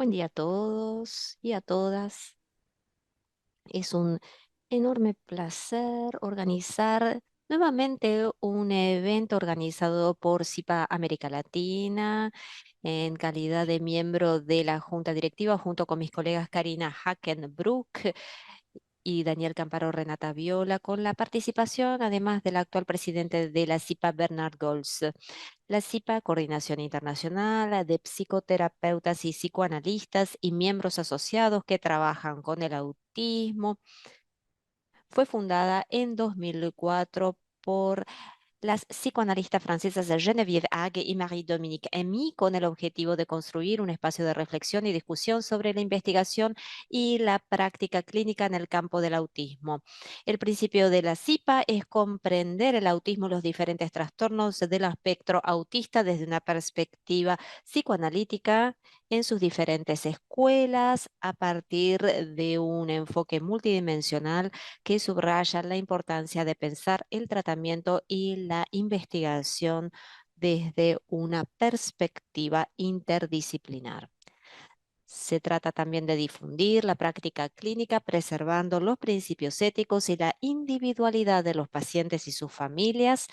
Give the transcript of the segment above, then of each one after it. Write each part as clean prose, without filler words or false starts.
Buen día a todos y a todas. Es un enorme placer organizar nuevamente un evento organizado por SIPA América Latina en calidad de miembro de la Junta Directiva junto con mis colegas Karina Hackenbruck y Daniel Camparo Renata Viola, con la participación además del actual presidente de la SIPA, Bernard Goltz. La SIPA, Coordinación Internacional de Psicoterapeutas y Psicoanalistas y miembros asociados que trabajan con el autismo, fue fundada en 2004 por las psicoanalistas francesas Geneviève Hague y Marie-Dominique Emy, con el objetivo de construir un espacio de reflexión y discusión sobre la investigación y la práctica clínica en el campo del autismo. El principio de la SIPA es comprender el autismo y los diferentes trastornos del espectro autista desde una perspectiva psicoanalítica en sus diferentes escuelas a partir de un enfoque multidimensional que subraya la importancia de pensar el tratamiento y la investigación desde una perspectiva interdisciplinar. Se trata también de difundir la práctica clínica preservando los principios éticos y la individualidad de los pacientes y sus familias,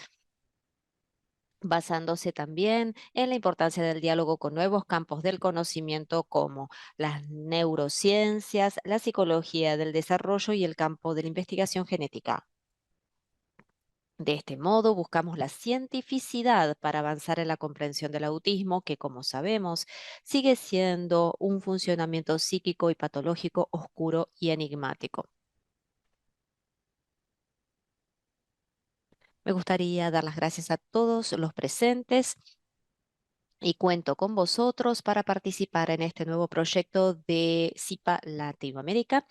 basándose también en la importancia del diálogo con nuevos campos del conocimiento como las neurociencias, la psicología del desarrollo y el campo de la investigación genética. De este modo, buscamos la cientificidad para avanzar en la comprensión del autismo, que, como sabemos, sigue siendo un funcionamiento psíquico y patológico oscuro y enigmático. Me gustaría dar las gracias a todos los presentes y cuento con vosotros para participar en este nuevo proyecto de SIPA Latinoamérica,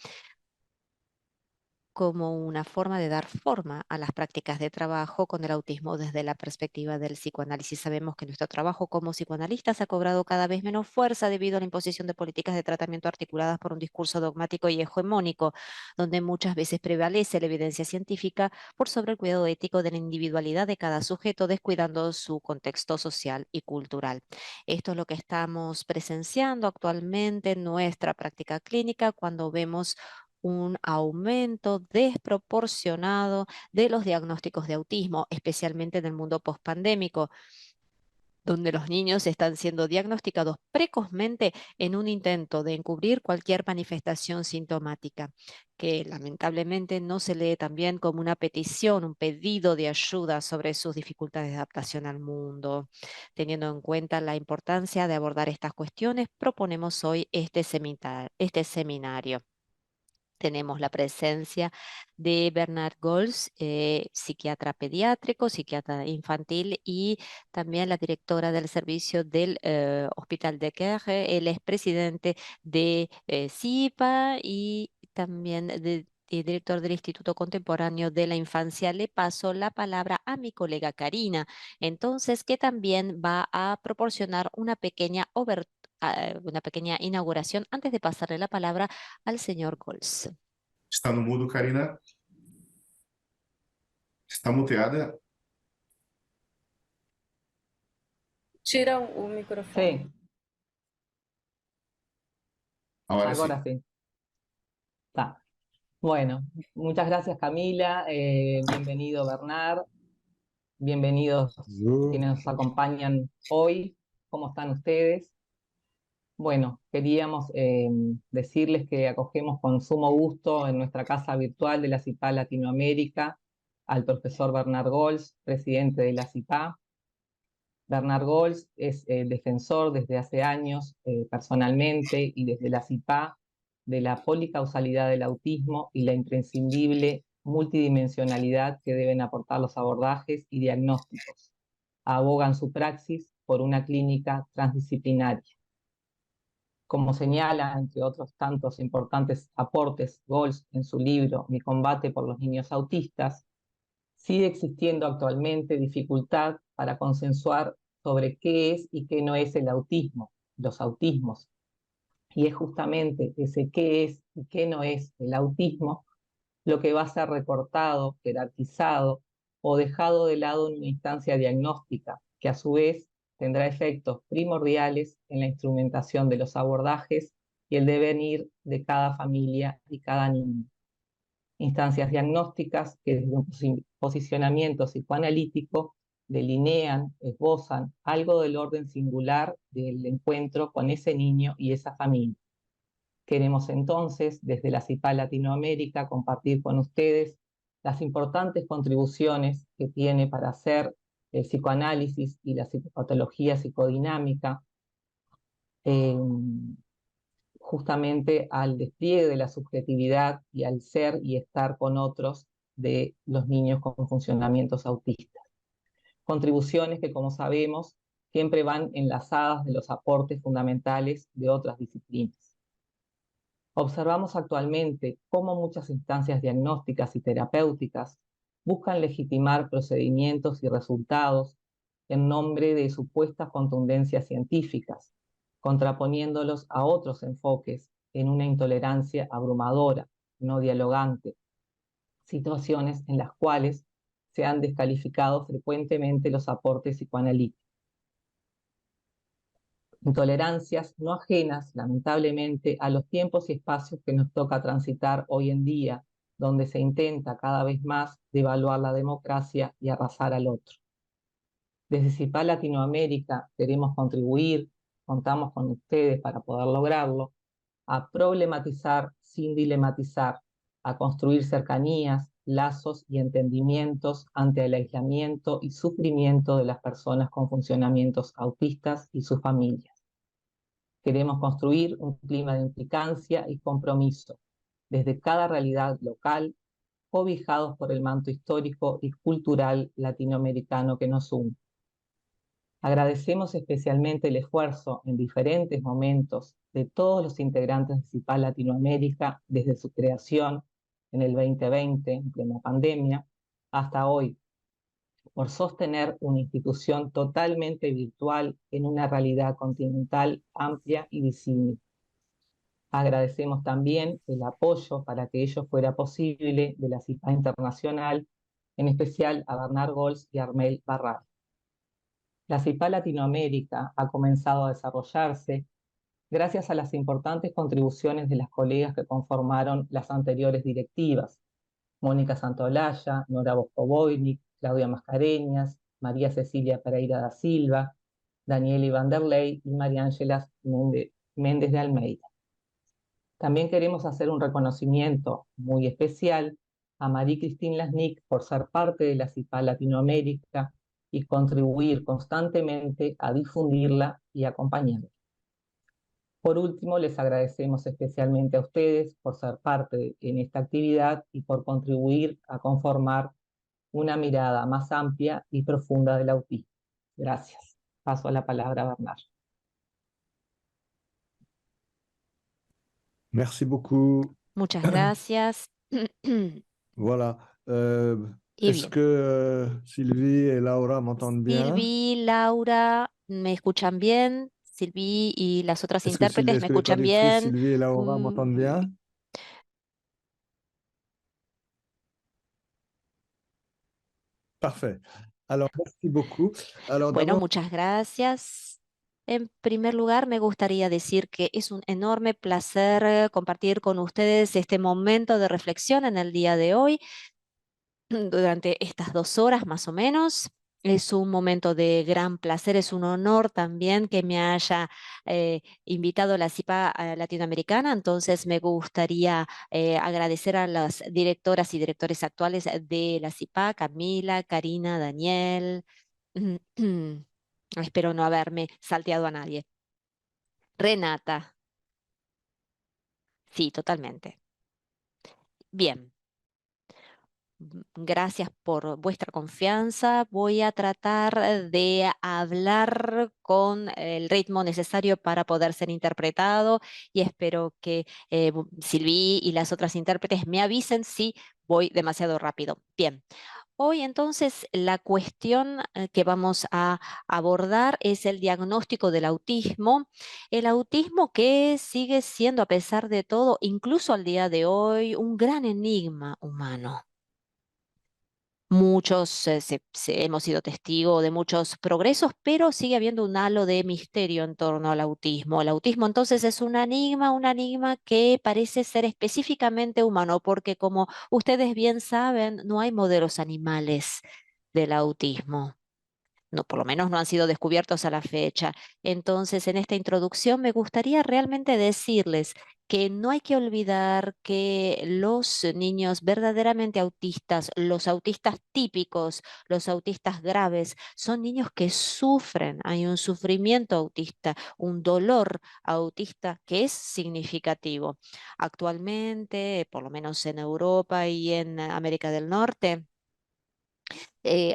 como una forma de dar forma a las prácticas de trabajo con el autismo desde la perspectiva del psicoanálisis. Sabemos que nuestro trabajo como psicoanalistas ha cobrado cada vez menos fuerza debido a la imposición de políticas de tratamiento articuladas por un discurso dogmático y hegemónico, donde muchas veces prevalece la evidencia científica por sobre el cuidado ético de la individualidad de cada sujeto, descuidando su contexto social y cultural. Esto es lo que estamos presenciando actualmente en nuestra práctica clínica cuando vemos un aumento desproporcionado de los diagnósticos de autismo, especialmente en el mundo pospandémico, donde los niños están siendo diagnosticados precozmente en un intento de encubrir cualquier manifestación sintomática, que lamentablemente no se lee también como una petición, un pedido de ayuda sobre sus dificultades de adaptación al mundo. Teniendo en cuenta la importancia de abordar estas cuestiones, proponemos hoy este seminario. Tenemos la presencia de Bernard Goltz, psiquiatra pediátrico, psiquiatra infantil y también la directora del servicio del Hospital de Querre. Él es presidente de SIPA y también y director del Instituto Contemporáneo de la Infancia. Le paso la palabra a mi colega Karina, entonces, que también va a proporcionar una pequeña inauguración antes de pasarle la palabra al señor Goltz. Está no mudo, Karina? Está muteada? Tira o microfone. Sí, Ahora sí. ahora sí. Está. Bueno, muchas gracias Camila, bienvenido Bernard, bienvenidos quienes nos acompañan hoy. ¿Cómo están ustedes? Bueno, queríamos decirles que acogemos con sumo gusto en nuestra casa virtual de la CIPA Latinoamérica al profesor Bernard Goltz, presidente de la CIPA. Bernard Goltz es defensor desde hace años personalmente y desde la CIPA de la policausalidad del autismo y la imprescindible multidimensionalidad que deben aportar los abordajes y diagnósticos. Abogan su praxis por una clínica transdisciplinaria. Como señala, entre otros tantos importantes aportes, Goltz en su libro Mi combate por los niños autistas, sigue existiendo actualmente dificultad para consensuar sobre qué es y qué no es el autismo, los autismos. Y es justamente ese qué es y qué no es el autismo lo que va a ser recortado, jerarquizado o dejado de lado en una instancia diagnóstica, que a su vez tendrá efectos primordiales en la instrumentación de los abordajes y el devenir de cada familia y cada niño. Instancias diagnósticas que desde un posicionamiento psicoanalítico delinean, esbozan algo del orden singular del encuentro con ese niño y esa familia. Queremos entonces, desde la CIPA Latinoamérica, compartir con ustedes las importantes contribuciones que tiene para hacer el psicoanálisis y la psicopatología psicodinámica, justamente al despliegue de la subjetividad y al ser y estar con otros de los niños con funcionamientos autistas. Contribuciones que, como sabemos, siempre van enlazadas de los aportes fundamentales de otras disciplinas. Observamos actualmente cómo muchas instancias diagnósticas y terapéuticas buscan legitimar procedimientos y resultados en nombre de supuestas contundencias científicas, contraponiéndolos a otros enfoques en una intolerancia abrumadora, no dialogante, situaciones en las cuales se han descalificado frecuentemente los aportes psicoanalíticos. Intolerancias no ajenas, lamentablemente, a los tiempos y espacios que nos toca transitar hoy en día, donde se intenta cada vez más devaluar la democracia y arrasar al otro. Desde CIPA Latinoamérica queremos contribuir, contamos con ustedes para poder lograrlo, a problematizar sin dilematizar, a construir cercanías, lazos y entendimientos ante el aislamiento y sufrimiento de las personas con funcionamientos autistas y sus familias. Queremos construir un clima de implicancia y compromiso desde cada realidad local, cobijados por el manto histórico y cultural latinoamericano que nos une. Agradecemos especialmente el esfuerzo en diferentes momentos de todos los integrantes de CIPA Latinoamérica desde su creación en el 2020, en plena pandemia, hasta hoy, por sostener una institución totalmente virtual en una realidad continental amplia y visible. Agradecemos también el apoyo para que ello fuera posible de la CIPA Internacional, en especial a Bernard Gols y Armel Barral. La CIPA Latinoamérica ha comenzado a desarrollarse gracias a las importantes contribuciones de las colegas que conformaron las anteriores directivas: Mónica Santolaya, Nora Bosco-Boynik, Claudia Mascareñas, María Cecilia Pereira da Silva, Daniela Vanderlei y María Ángela Méndez de Almeida. También queremos hacer un reconocimiento muy especial a Marie-Christine Lasnik por ser parte de la CIPA Latinoamérica y contribuir constantemente a difundirla y acompañarla. Por último, les agradecemos especialmente a ustedes por ser parte en esta actividad y por contribuir a conformar una mirada más amplia y profunda del autismo. Gracias. Paso la palabra a Bernard. Merci beaucoup. Muchas gracias. Voilà. Y Est-ce bien, que Sylvie et Laura m'entendent bien? Silvi, Laura, ¿me escuchan bien? Silvi y las otras Est-ce que, intérpretes est-ce me que les escuchan traductrices bien. Sylvie et Laura m'entendent bien? Parfait. Alors, merci beaucoup. Alors, Bueno, d'abord, muchas gracias. En primer lugar, me gustaría decir que es un enorme placer compartir con ustedes este momento de reflexión en el día de hoy, durante estas 2 horas más o menos. Es un momento de gran placer, es un honor también que me haya invitado a la CIPA latinoamericana. Entonces me gustaría agradecer a las directoras y directores actuales de la CIPA: Camila, Karina, Daniel. Espero no haberme salteado a nadie. Renata. Sí, totalmente. Bien. Gracias por vuestra confianza. Voy a tratar de hablar con el ritmo necesario para poder ser interpretado y espero que Silvi y las otras intérpretes me avisen si voy demasiado rápido. Bien. Hoy entonces la cuestión que vamos a abordar es el diagnóstico del autismo. El autismo que sigue siendo, a pesar de todo, incluso al día de hoy, un gran enigma humano. Muchos hemos sido testigos de muchos progresos, pero sigue habiendo un halo de misterio en torno al autismo. El autismo entonces es un enigma que parece ser específicamente humano, porque como ustedes bien saben, no hay modelos animales del autismo. No, por lo menos no han sido descubiertos a la fecha. Entonces, en esta introducción me gustaría realmente decirles que no hay que olvidar que los niños verdaderamente autistas, los autistas típicos, los autistas graves, son niños que sufren. Hay un sufrimiento autista, un dolor autista que es significativo. Actualmente, por lo menos en Europa y en América del Norte,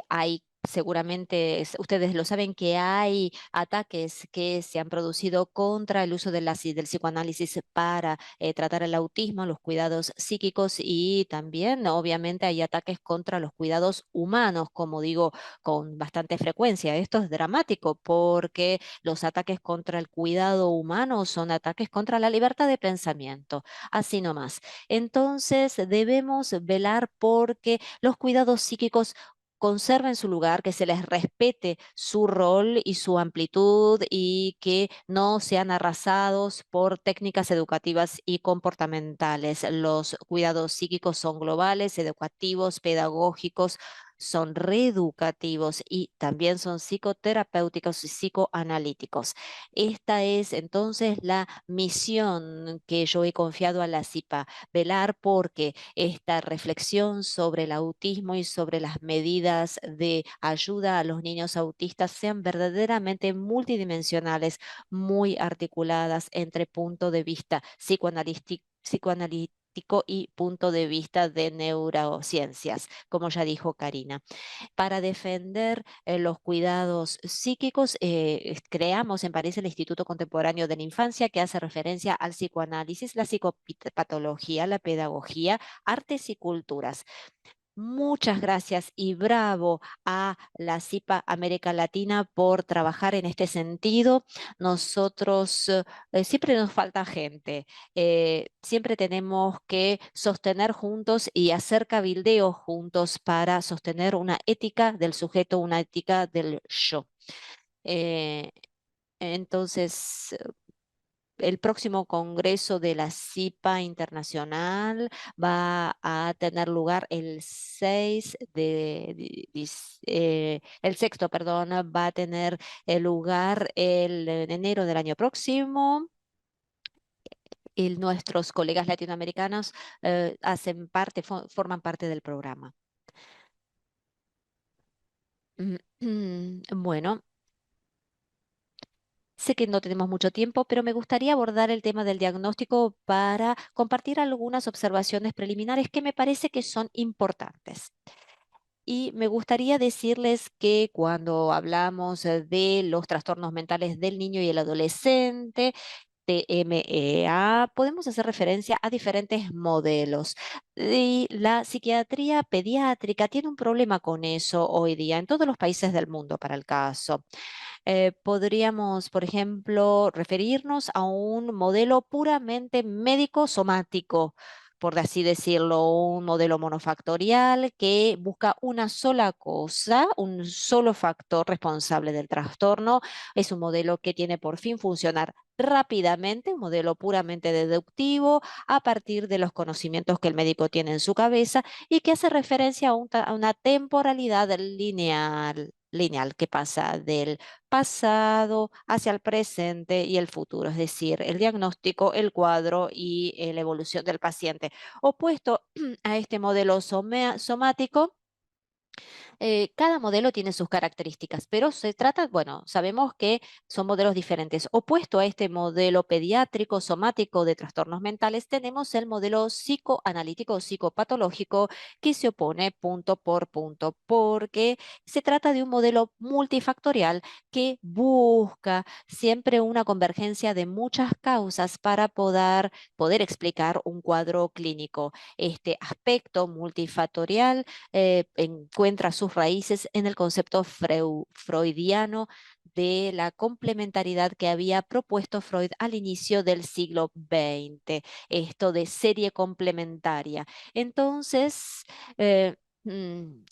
hay seguramente, ustedes lo saben, que hay ataques que se han producido contra el uso de del psicoanálisis para tratar el autismo, los cuidados psíquicos y también, obviamente, hay ataques contra los cuidados humanos, como digo, con bastante frecuencia. Esto es dramático porque los ataques contra el cuidado humano son ataques contra la libertad de pensamiento, así nomás. Entonces, debemos velar porque los cuidados psíquicos conserven su lugar, que se les respete su rol y su amplitud y que no sean arrasados por técnicas educativas y comportamentales. Los cuidados psíquicos son globales, educativos, pedagógicos, son reeducativos y también son psicoterapéuticos y psicoanalíticos. Esta es entonces la misión que yo he confiado a la CIPA, velar porque esta reflexión sobre el autismo y sobre las medidas de ayuda a los niños autistas sean verdaderamente multidimensionales, muy articuladas entre punto de vista psicoanalítico y punto de vista de neurociencias, como ya dijo Karina. Para defender los cuidados psíquicos, creamos en París el Instituto Contemporáneo de la Infancia, que hace referencia al psicoanálisis, la psicopatología, la pedagogía, artes y culturas. Muchas gracias y bravo a la CIPA América Latina por trabajar en este sentido. Nosotros siempre nos falta gente, siempre tenemos que sostener juntos y hacer cabildeo juntos para sostener una ética del sujeto, una ética del yo. Eh, entonces, el próximo congreso de la CIPA Internacional va a tener lugar el 6 el sexto, perdón, va a tener lugar en enero del año próximo. Y nuestros colegas latinoamericanos forman parte del programa. Bueno. Sé que no tenemos mucho tiempo, pero me gustaría abordar el tema del diagnóstico para compartir algunas observaciones preliminares que me parece que son importantes. Y me gustaría decirles que cuando hablamos de los trastornos mentales del niño y el adolescente, TMEA, podemos hacer referencia a diferentes modelos. Y la psiquiatría pediátrica tiene un problema con eso hoy día en todos los países del mundo para el caso. Podríamos, por ejemplo, referirnos a un modelo puramente médico-somático, por así decirlo, un modelo monofactorial que busca una sola cosa, un solo factor responsable del trastorno. Es un modelo que tiene por fin funcionar rápidamente, un modelo puramente deductivo a partir de los conocimientos que el médico tiene en su cabeza y que hace referencia a una temporalidad lineal que pasa del pasado hacia el presente y el futuro, es decir, el diagnóstico, el cuadro y la evolución del paciente. Opuesto a este modelo somático, cada modelo tiene sus características, pero se trata, bueno, sabemos que son modelos diferentes. Opuesto a este modelo pediátrico, somático de trastornos mentales, tenemos el modelo psicoanalítico o psicopatológico que se opone punto por punto, porque se trata de un modelo multifactorial que busca siempre una convergencia de muchas causas para poder explicar un cuadro clínico. Este aspecto multifactorial encuentra sus raíces en el concepto freudiano de la complementariedad que había propuesto Freud al inicio del siglo XX, esto de serie complementaria. Entonces,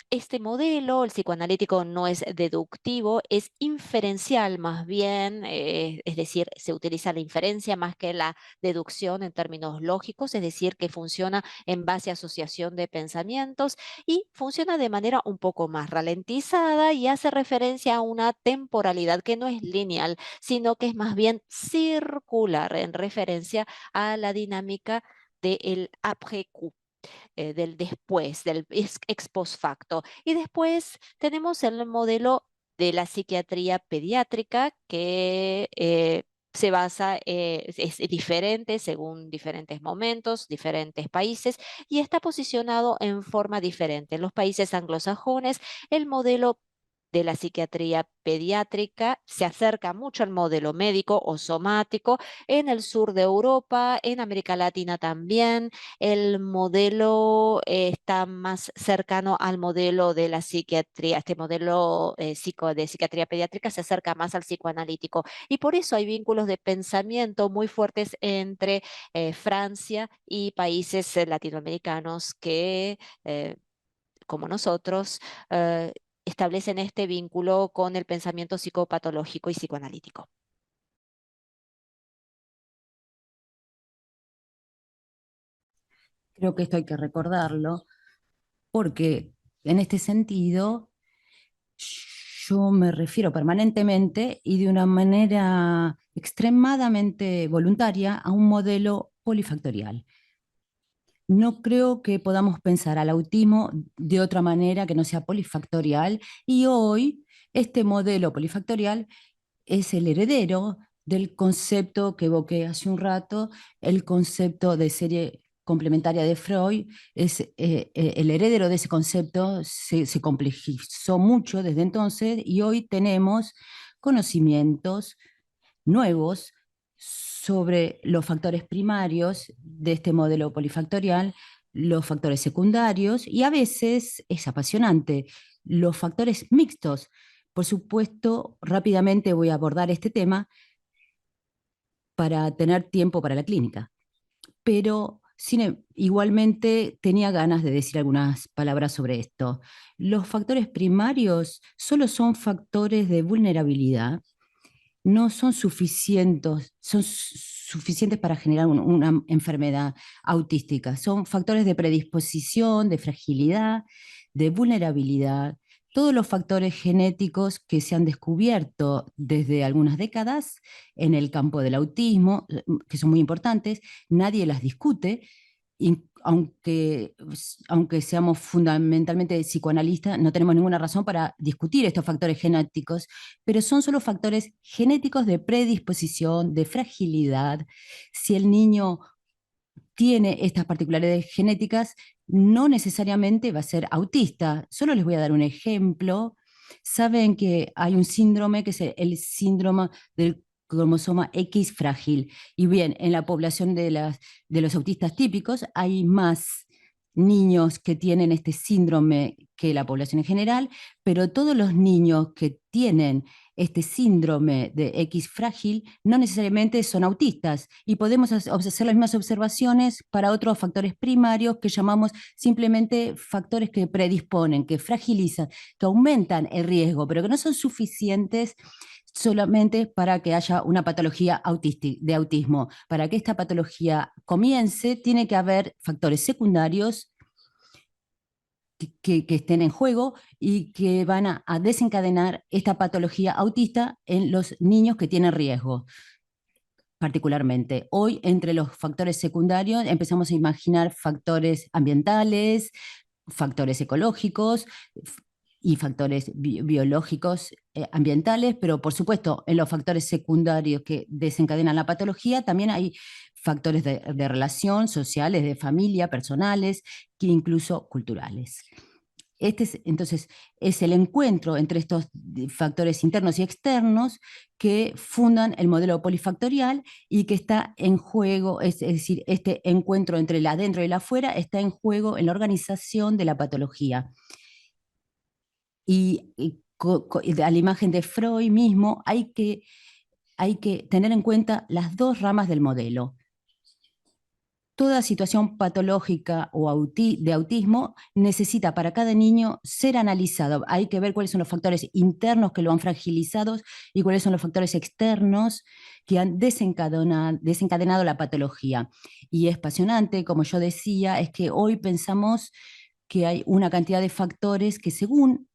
Este modelo, el psicoanalítico, no es deductivo, es inferencial más bien, es decir, se utiliza la inferencia más que la deducción en términos lógicos, es decir, que funciona en base a asociación de pensamientos y funciona de manera un poco más ralentizada y hace referencia a una temporalidad que no es lineal, sino que es más bien circular en referencia a la dinámica del après-coup, del después, del ex post facto. Y después tenemos el modelo de la psiquiatría pediátrica que se basa, es diferente según diferentes momentos, diferentes países, y está posicionado en forma diferente. En los países anglosajones, el modelo de la psiquiatría pediátrica se acerca mucho al modelo médico o somático. En el sur de Europa, en América Latina también, el modelo está más cercano al modelo de la psiquiatría. Este modelo de psiquiatría pediátrica se acerca más al psicoanalítico. Y por eso hay vínculos de pensamiento muy fuertes entre Francia y países latinoamericanos que, como nosotros, establecen este vínculo con el pensamiento psicopatológico y psicoanalítico. Creo que esto hay que recordarlo, porque en este sentido yo me refiero permanentemente y de una manera extremadamente voluntaria a un modelo polifactorial. No creo que podamos pensar al autismo de otra manera que no sea polifactorial, y hoy este modelo polifactorial es el heredero del concepto que evoqué hace un rato, el concepto de serie complementaria de Freud. Es el heredero de ese concepto, se complejizó mucho desde entonces y hoy tenemos conocimientos nuevos sobre los factores primarios de este modelo polifactorial, los factores secundarios y a veces, es apasionante, los factores mixtos. Por supuesto, rápidamente voy a abordar este tema para tener tiempo para la clínica, pero igualmente tenía ganas de decir algunas palabras sobre esto. Los factores primarios solo son factores de vulnerabilidad, no son suficientes para generar una enfermedad autística. Son factores de predisposición, de fragilidad, de vulnerabilidad. Todos los factores genéticos que se han descubierto desde algunas décadas en el campo del autismo, que son muy importantes, nadie las discute, aunque seamos fundamentalmente psicoanalistas, no tenemos ninguna razón para discutir estos factores genéticos, pero son solo factores genéticos de predisposición, de fragilidad. Si el niño tiene estas particularidades genéticas, no necesariamente va a ser autista. Solo les voy a dar un ejemplo. Saben que hay un síndrome que es el síndrome del cromosoma X frágil. Y bien, en la población de los autistas típicos hay más niños que tienen este síndrome que la población en general, pero todos los niños que tienen este síndrome de X frágil no necesariamente son autistas, y podemos hacer las mismas observaciones para otros factores primarios que llamamos simplemente factores que predisponen, que fragilizan, que aumentan el riesgo, pero que no son suficientes solamente para que haya una patología de autismo. Para que esta patología comience, tiene que haber factores secundarios que estén en juego y que van a desencadenar esta patología autista en los niños que tienen riesgo. Particularmente, hoy entre los factores secundarios empezamos a imaginar factores ambientales, factores ecológicos y factores biológicos ambientales, pero por supuesto en los factores secundarios que desencadenan la patología también hay factores de relación, sociales, de familia, personales, que incluso culturales. Entonces, es el encuentro entre estos factores internos y externos que fundan el modelo polifactorial y que está en juego, es decir, este encuentro entre el adentro y el afuera está en juego en la organización de la patología. Y a la imagen de Freud mismo hay que tener en cuenta las dos ramas del modelo. toda situación patológica o de autismo necesita para cada niño ser analizado. Hay que ver cuáles son los factores internos que lo han fragilizado y cuáles son los factores externos que han desencadenado la patología. Y es apasionante, como yo decía, es que hoy pensamos que hay una cantidad de factores que según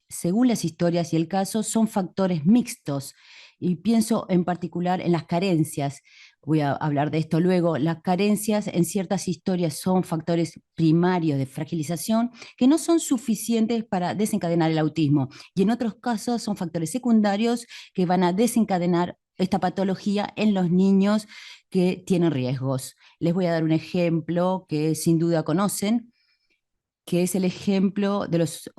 las historias y el caso son factores mixtos. Y pienso en particular en las carencias. Voy a hablar de esto luego. Las carencias en ciertas historias son factores primarios de fragilización que no son suficientes para desencadenar el autismo. Y en otros casos son factores secundarios que van a desencadenar esta patología en los niños que tienen riesgos. Les voy a dar un ejemplo que sin duda conocen, que es el ejemplo de los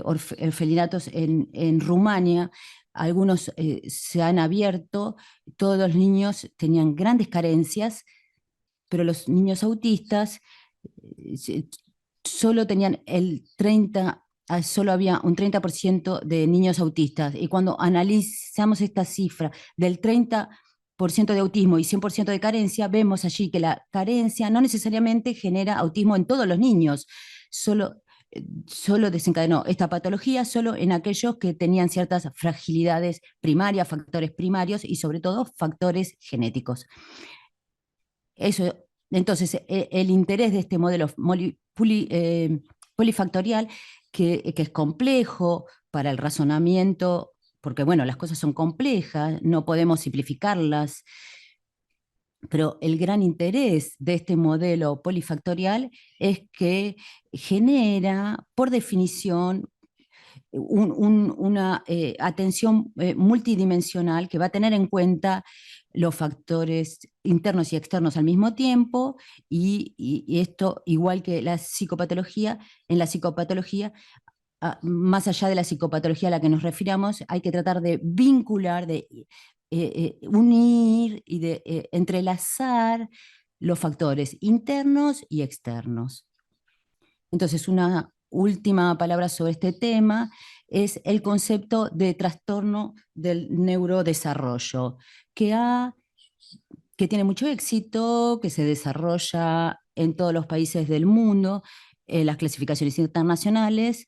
orfelinatos en Rumania. Algunos se han abierto, todos los niños tenían grandes carencias, pero los niños autistas solo tenían solo había un 30% de niños autistas. Y cuando analizamos esta cifra del 30% de autismo y 100% de carencia, vemos allí que la carencia no necesariamente genera autismo en todos los niños, solo desencadenó esta patología solo en aquellos que tenían ciertas fragilidades primarias, factores primarios y sobre todo factores genéticos. Entonces, el interés de este modelo polifactorial, que es complejo para el razonamiento, porque bueno, las cosas son complejas, no podemos simplificarlas, pero el gran interés de este modelo polifactorial es que genera, por definición, una atención multidimensional que va a tener en cuenta los factores internos y externos al mismo tiempo, y esto, igual que la psicopatología, en la psicopatología, más allá de la psicopatología a la que nos refiramos, hay que tratar de vincular, de unir y de entrelazar los factores internos y externos. Entonces, una última palabra sobre este tema es el concepto de trastorno del neurodesarrollo, que tiene mucho éxito, que se desarrolla en todos los países del mundo, las clasificaciones internacionales,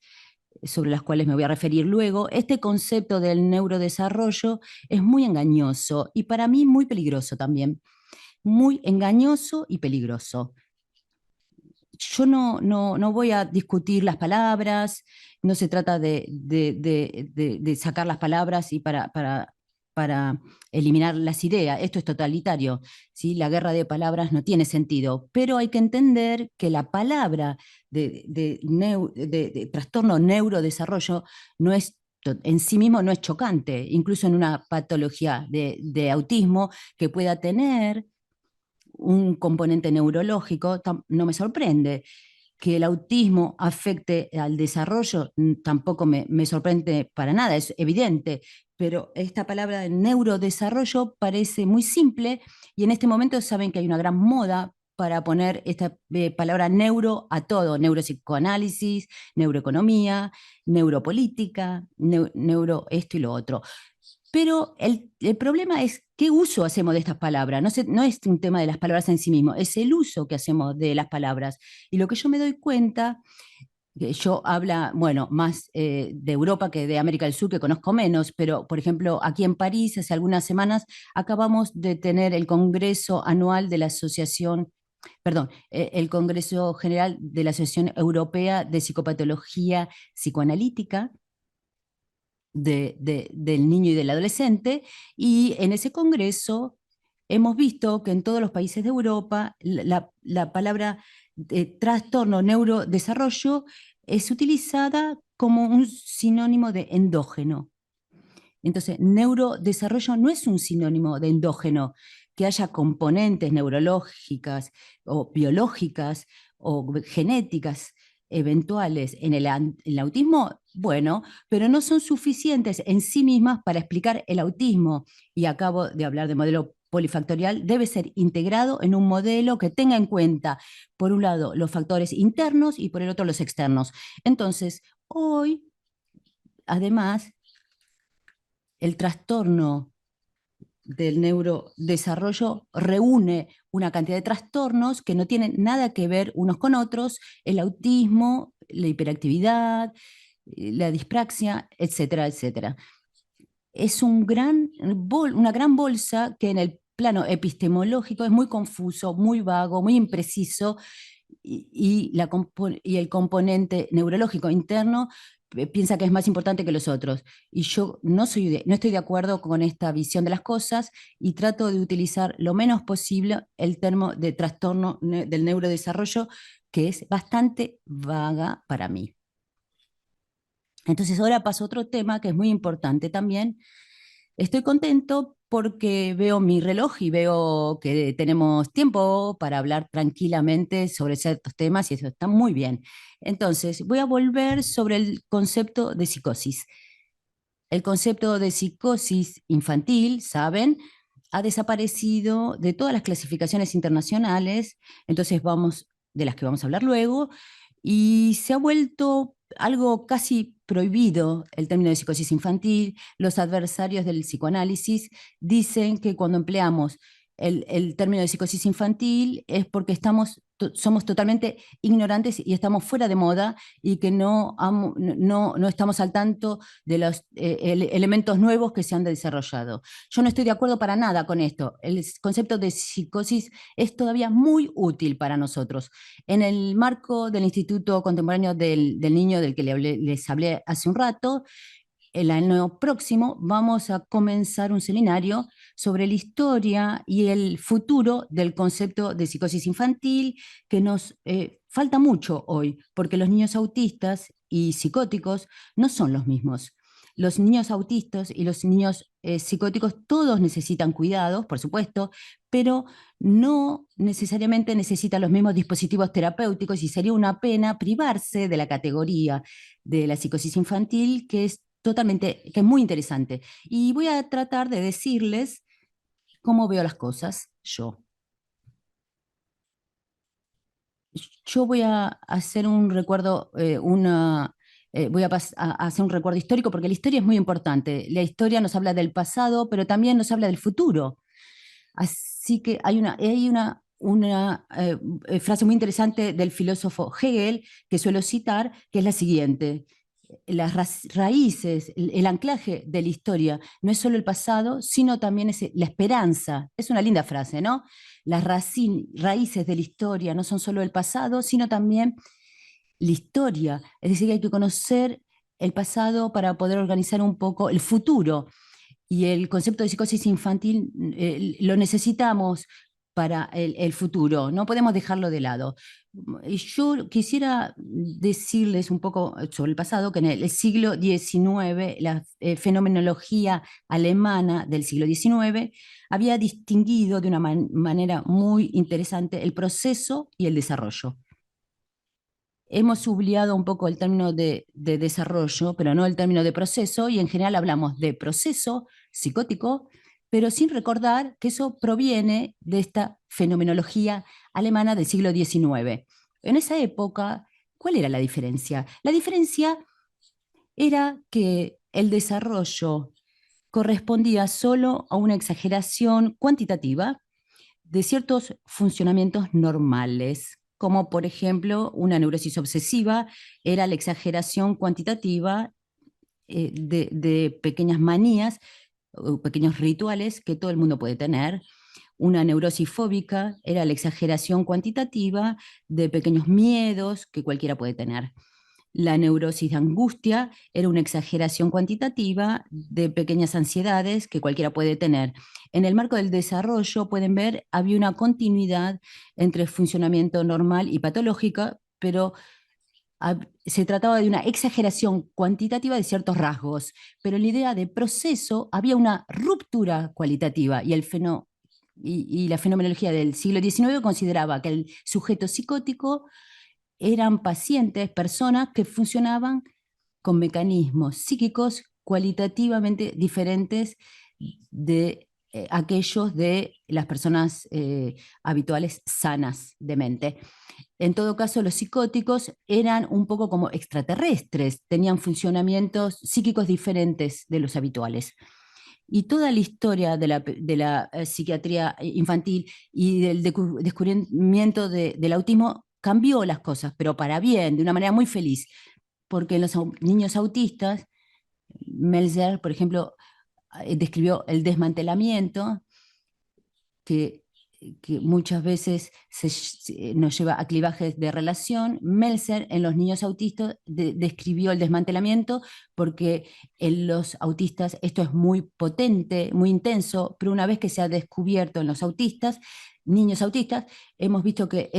sobre las cuales me voy a referir luego. Este concepto del neurodesarrollo es muy engañoso y para mí muy peligroso también. Muy engañoso y peligroso. Yo no voy a discutir las palabras, no se trata de sacar las palabras y para eliminar las ideas. Esto es totalitario, ¿sí? La guerra de palabras no tiene sentido, pero hay que entender que la palabra de trastorno neurodesarrollo no es en sí mismo no es chocante, incluso en una patología de autismo que pueda tener un componente neurológico, no me sorprende. Que el autismo afecte al desarrollo tampoco me sorprende para nada, es evidente, pero esta palabra de neurodesarrollo parece muy simple y en este momento saben que hay una gran moda para poner esta palabra neuro a todo, neuropsicoanálisis, neuroeconomía, neuropolítica, neuro esto y lo otro. Pero el problema es qué uso hacemos de estas palabras. No es un tema de las palabras en sí mismo, es el uso que hacemos de las palabras. Y lo que yo me doy cuenta, yo hablo, bueno, más de Europa que de América del Sur, que conozco menos, pero por ejemplo, aquí en París, hace algunas semanas, acabamos de tener el Congreso Anual de la Asociación, perdón, el Congreso General de la Asociación Europea de Psicopatología Psicoanalítica, del niño y del adolescente, y en ese congreso hemos visto que en todos los países de Europa la palabra trastorno neurodesarrollo es utilizada como un sinónimo de endógeno. Entonces, neurodesarrollo no es un sinónimo de endógeno, que haya componentes neurológicas o biológicas o genéticas eventuales en el autismo, bueno, pero no son suficientes en sí mismas para explicar el autismo. Y acabo de hablar de modelo polifactorial, debe ser integrado en un modelo que tenga en cuenta, por un lado, los factores internos y por el otro, los externos. Entonces, hoy, además, el trastorno del neurodesarrollo reúne una cantidad de trastornos que no tienen nada que ver unos con otros, el autismo, la hiperactividad, la dispraxia, etcétera, etcétera. Es una gran bolsa que en el plano epistemológico es muy confuso, muy vago, muy impreciso, y el componente neurológico interno piensa que es más importante que los otros. Y yo no estoy de acuerdo con esta visión de las cosas y trato de utilizar lo menos posible el término de trastorno del neurodesarrollo, que es bastante vaga para mí. Entonces ahora paso a otro tema que es muy importante también. Estoy contento porque veo mi reloj y veo que tenemos tiempo para hablar tranquilamente sobre ciertos temas y eso está muy bien. Entonces, voy a volver sobre el concepto de psicosis. El concepto de psicosis infantil, ¿saben?, ha desaparecido de todas las clasificaciones internacionales, entonces de las que vamos a hablar luego, y se ha vuelto algo casi prohibido el término de psicosis infantil. Los adversarios del psicoanálisis dicen que cuando empleamos el término de psicosis infantil es porque somos totalmente ignorantes y estamos fuera de moda y que no estamos al tanto de los elementos nuevos que se han desarrollado. Yo no estoy de acuerdo para nada con esto. El concepto de psicosis es todavía muy útil para nosotros. En el marco del Instituto Contemporáneo del Niño del que les hablé hace un rato, el año próximo vamos a comenzar un seminario sobre la historia y el futuro del concepto de psicosis infantil, que nos falta mucho hoy, porque los niños autistas y psicóticos no son los mismos. Los niños autistas y los niños psicóticos todos necesitan cuidados, por supuesto, pero no necesariamente necesitan los mismos dispositivos terapéuticos y sería una pena privarse de la categoría de la psicosis infantil, que es muy interesante. Y voy a tratar de decirles cómo veo las cosas yo. Yo voy a hacer un recuerdo, voy a hacer un recuerdo histórico porque la historia es muy importante. La historia nos habla del pasado, pero también nos habla del futuro. Así que hay una frase muy interesante del filósofo Hegel que suelo citar, que es la siguiente: las raíces, el anclaje de la historia no es solo el pasado, sino también es la esperanza. Es una linda frase, ¿no? Las raíces de la historia no son solo el pasado, sino también la historia. Es decir, hay que conocer el pasado para poder organizar un poco el futuro. Y el concepto de psicosis infantil lo necesitamos para el futuro, no podemos dejarlo de lado. Yo quisiera decirles un poco sobre el pasado, que en el siglo XIX, la fenomenología alemana del siglo XIX había distinguido de una manera muy interesante el proceso y el desarrollo. Hemos obviado un poco el término de desarrollo, pero no el término de proceso, y en general hablamos de proceso psicótico, pero sin recordar que eso proviene de esta fenomenología alemana del siglo XIX. En esa época, ¿cuál era la diferencia? La diferencia era que el desarrollo correspondía solo a una exageración cuantitativa de ciertos funcionamientos normales, como por ejemplo una neurosis obsesiva era la exageración cuantitativa de pequeñas manías o pequeños rituales que todo el mundo puede tener. Una neurosis fóbica era la exageración cuantitativa de pequeños miedos que cualquiera puede tener. La neurosis de angustia era una exageración cuantitativa de pequeñas ansiedades que cualquiera puede tener. En el marco del desarrollo, pueden ver, había una continuidad entre funcionamiento normal y patológica, pero se trataba de una exageración cuantitativa de ciertos rasgos, pero en la idea de proceso había una ruptura cualitativa y la fenomenología del siglo XIX consideraba que el sujeto psicótico eran pacientes, personas que funcionaban con mecanismos psíquicos cualitativamente diferentes de aquellos de las personas habituales sanas de mente. En todo caso, los psicóticos eran un poco como extraterrestres, tenían funcionamientos psíquicos diferentes de los habituales. Y toda la historia de la psiquiatría infantil y del descubrimiento del autismo cambió las cosas, pero para bien, de una manera muy feliz, porque en los niños autistas, Meltzer, por ejemplo, describió el desmantelamiento que muchas veces nos lleva a clivajes de relación. Meltzer en los niños autistas describió el desmantelamiento porque en los autistas esto es muy potente, muy intenso, pero una vez que se ha descubierto en los autistas, niños autistas, hemos visto que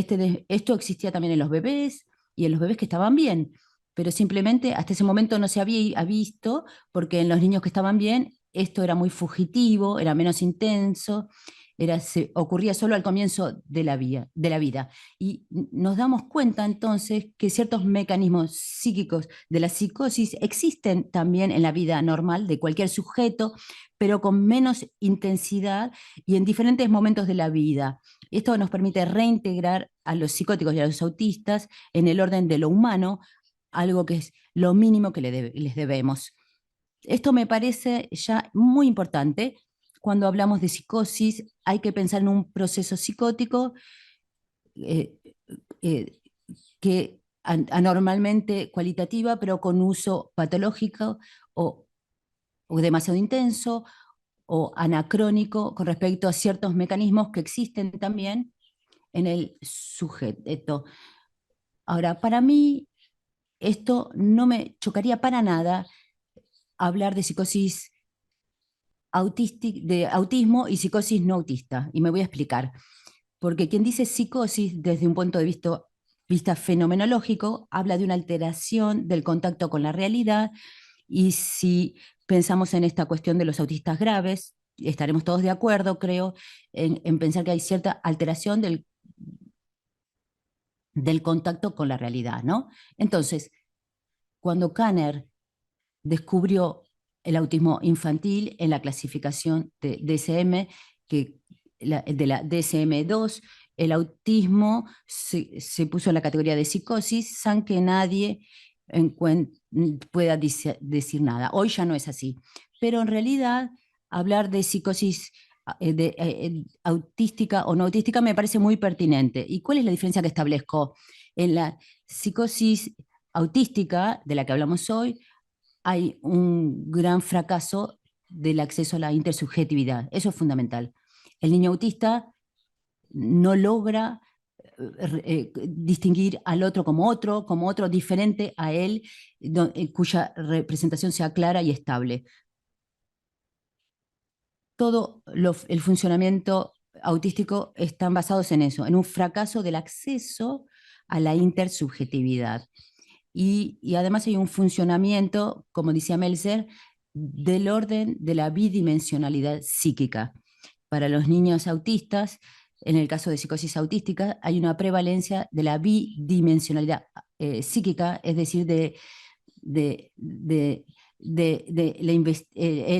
esto existía también en los bebés y en los bebés que estaban bien, pero simplemente hasta ese momento no se había visto porque en los niños que estaban bien esto era muy fugitivo, era menos intenso, ocurría solo al comienzo de la vida. Y nos damos cuenta entonces que ciertos mecanismos psíquicos de la psicosis existen también en la vida normal de cualquier sujeto, pero con menos intensidad y en diferentes momentos de la vida. Esto nos permite reintegrar a los psicóticos y a los autistas en el orden de lo humano, algo que es lo mínimo que les debemos. Esto me parece ya muy importante. Cuando hablamos de psicosis, hay que pensar en un proceso psicótico que anormalmente cualitativa, pero con uso patológico o demasiado intenso o anacrónico con respecto a ciertos mecanismos que existen también en el sujeto. Ahora, para mí, esto no me chocaría para nada hablar de psicosis de autismo y psicosis no autista, y me voy a explicar. Porque quien dice psicosis desde un punto de vista fenomenológico habla de una alteración del contacto con la realidad, y si pensamos en esta cuestión de los autistas graves, estaremos todos de acuerdo, creo, en pensar que hay cierta alteración del contacto con la realidad, ¿no? Entonces, cuando Kanner descubrió el autismo infantil en la clasificación de DSM, de la DSM-2, el autismo se puso en la categoría de psicosis, sin que nadie pueda decir nada. Hoy ya no es así. Pero en realidad, hablar de psicosis autística o no autística me parece muy pertinente. ¿Y cuál es la diferencia que establezco? En la psicosis autística, de la que hablamos hoy, hay un gran fracaso del acceso a la intersubjetividad. Eso es fundamental. El niño autista no logra distinguir al otro como otro diferente a él, cuya representación sea clara y estable. Todo el funcionamiento autístico están basados en eso, en un fracaso del acceso a la intersubjetividad. Y además hay un funcionamiento, como decía Meltzer, del orden de la bidimensionalidad psíquica. Para los niños autistas, en el caso de psicosis autística, hay una prevalencia de la bidimensionalidad psíquica, es decir, el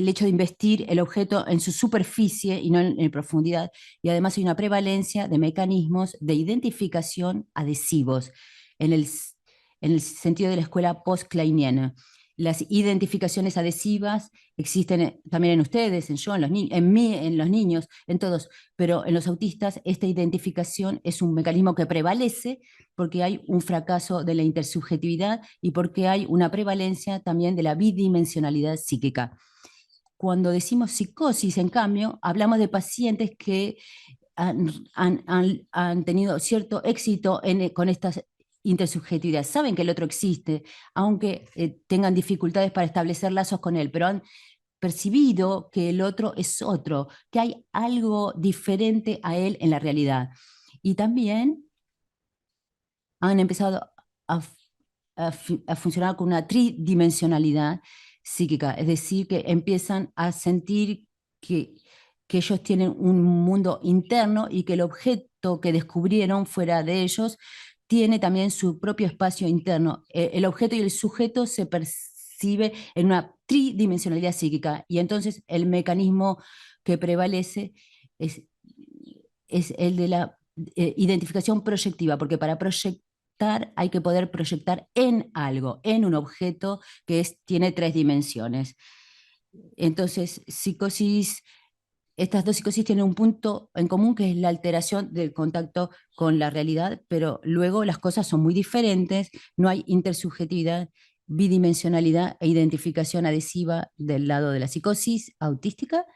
hecho de investir el objeto en su superficie y no en profundidad. Y además hay una prevalencia de mecanismos de identificación adhesivos en el sentido de la escuela post-kleiniana. Las identificaciones adhesivas existen también en ustedes, en yo, en mí, en los niños, en todos, pero en los autistas esta identificación es un mecanismo que prevalece porque hay un fracaso de la intersubjetividad y porque hay una prevalencia también de la bidimensionalidad psíquica. Cuando decimos psicosis, en cambio, hablamos de pacientes que han tenido cierto éxito con estas intersubjetividad, saben que el otro existe, aunque tengan dificultades para establecer lazos con él, pero han percibido que el otro es otro, que hay algo diferente a él en la realidad. Y también han empezado a funcionar con una tridimensionalidad psíquica, es decir, que empiezan a sentir que ellos tienen un mundo interno y que el objeto que descubrieron fuera de ellos tiene también su propio espacio interno. El objeto y el sujeto se percibe en una tridimensionalidad psíquica, y entonces el mecanismo que prevalece es el de la identificación proyectiva, porque para proyectar hay que poder proyectar en algo, en un objeto que tiene 3 dimensiones. Entonces, estas dos psicosis tienen un punto en común que es la alteración del contacto con la realidad, pero luego las cosas son muy diferentes, no hay intersubjetividad, bidimensionalidad e identificación adhesiva del lado de la psicosis autística.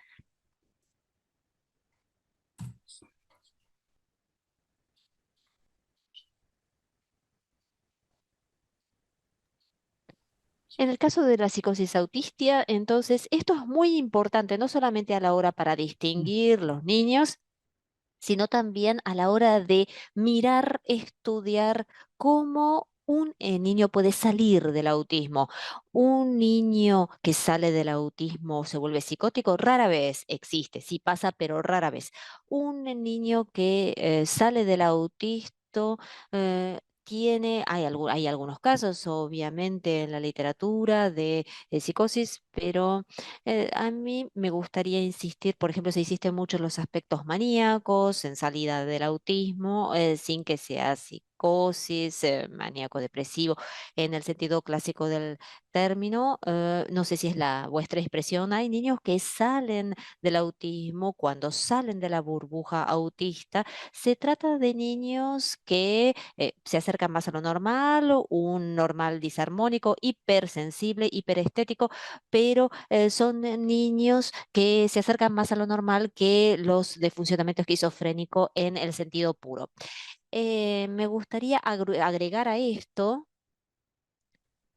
En el caso de la psicosis autista, entonces, esto es muy importante, no solamente a la hora para distinguir los niños, sino también a la hora de mirar, estudiar cómo un niño puede salir del autismo. Un niño que sale del autismo se vuelve psicótico, rara vez existe, sí pasa, pero rara vez. Un niño que sale del autismo hay algunos casos, obviamente, en la literatura de psicosis, pero a mí me gustaría insistir, por ejemplo, se insiste mucho en los aspectos maníacos, en salida del autismo, sin que sea psicosis, maníaco depresivo, en el sentido clásico del término. No sé si es la vuestra expresión. Hay niños que salen del autismo cuando salen de la burbuja autista. Se trata de niños que se acercan más a lo normal, un normal disarmónico, hipersensible, hiperestético, pero son niños que se acercan más a lo normal que los de funcionamiento esquizofrénico en el sentido puro. Me gustaría agregar a esto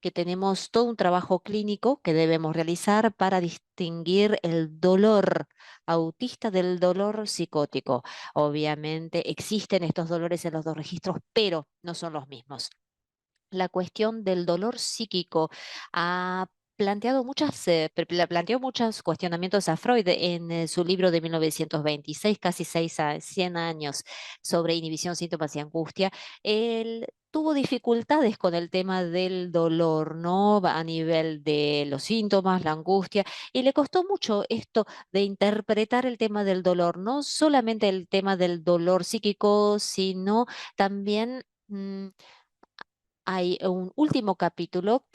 que tenemos todo un trabajo clínico que debemos realizar para distinguir el dolor autista del dolor psicótico. Obviamente existen estos dolores en los dos registros, pero no son los mismos. La cuestión del dolor psíquico ha planteó muchos cuestionamientos a Freud en su libro de 1926, casi 100 años, sobre inhibición, síntomas y angustia. Él tuvo dificultades con el tema del dolor, ¿no? A nivel de los síntomas, la angustia, y le costó mucho esto de interpretar el tema del dolor, no solamente el tema del dolor psíquico, sino también hay un último capítulo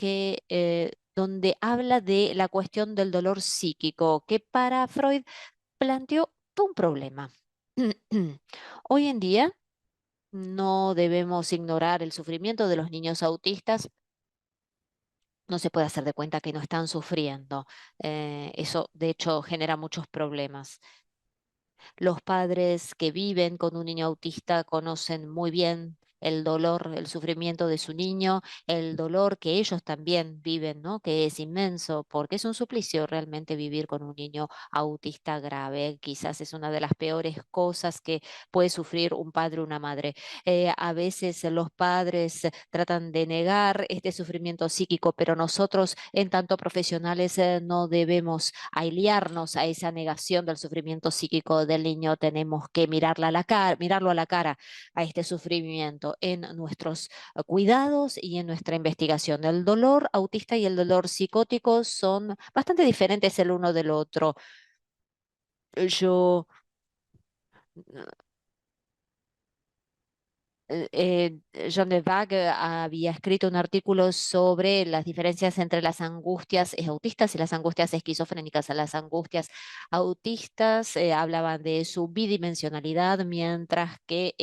donde habla de la cuestión del dolor psíquico, que para Freud planteó todo un problema. Hoy en día no debemos ignorar el sufrimiento de los niños autistas. No se puede hacer de cuenta que no están sufriendo. Eso, de hecho, genera muchos problemas. Los padres que viven con un niño autista conocen muy bien el dolor, el sufrimiento de su niño, el dolor que ellos también viven, ¿no? Que es inmenso, porque es un suplicio realmente vivir con un niño autista grave. Quizás es una de las peores cosas que puede sufrir un padre o una madre. A veces los padres tratan de negar este sufrimiento psíquico, pero nosotros, en tanto profesionales, no debemos aliarnos a esa negación del sufrimiento psíquico del niño. Tenemos que mirarlo a la cara a este sufrimiento en nuestros cuidados y en nuestra investigación. El dolor autista y el dolor psicótico son bastante diferentes el uno del otro. Yo John Debag había escrito un artículo sobre las diferencias entre las angustias autistas y las angustias esquizofrénicas. Las angustias autistas hablaban de su bidimensionalidad, mientras que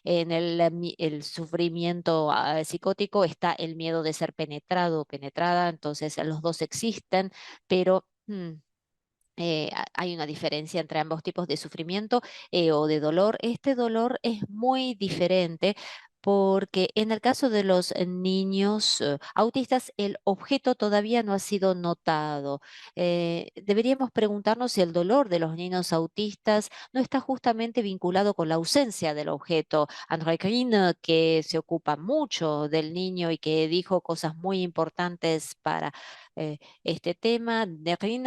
en el sufrimiento psicótico está el miedo de ser penetrado o penetrada. Entonces los dos existen, pero hay una diferencia entre ambos tipos de sufrimiento o de dolor. Este dolor es muy diferente porque en el caso de los niños autistas, el objeto todavía no ha sido notado. Deberíamos preguntarnos si el dolor de los niños autistas no está justamente vinculado con la ausencia del objeto. André Green, que se ocupa mucho del niño y que dijo cosas muy importantes para este tema, Green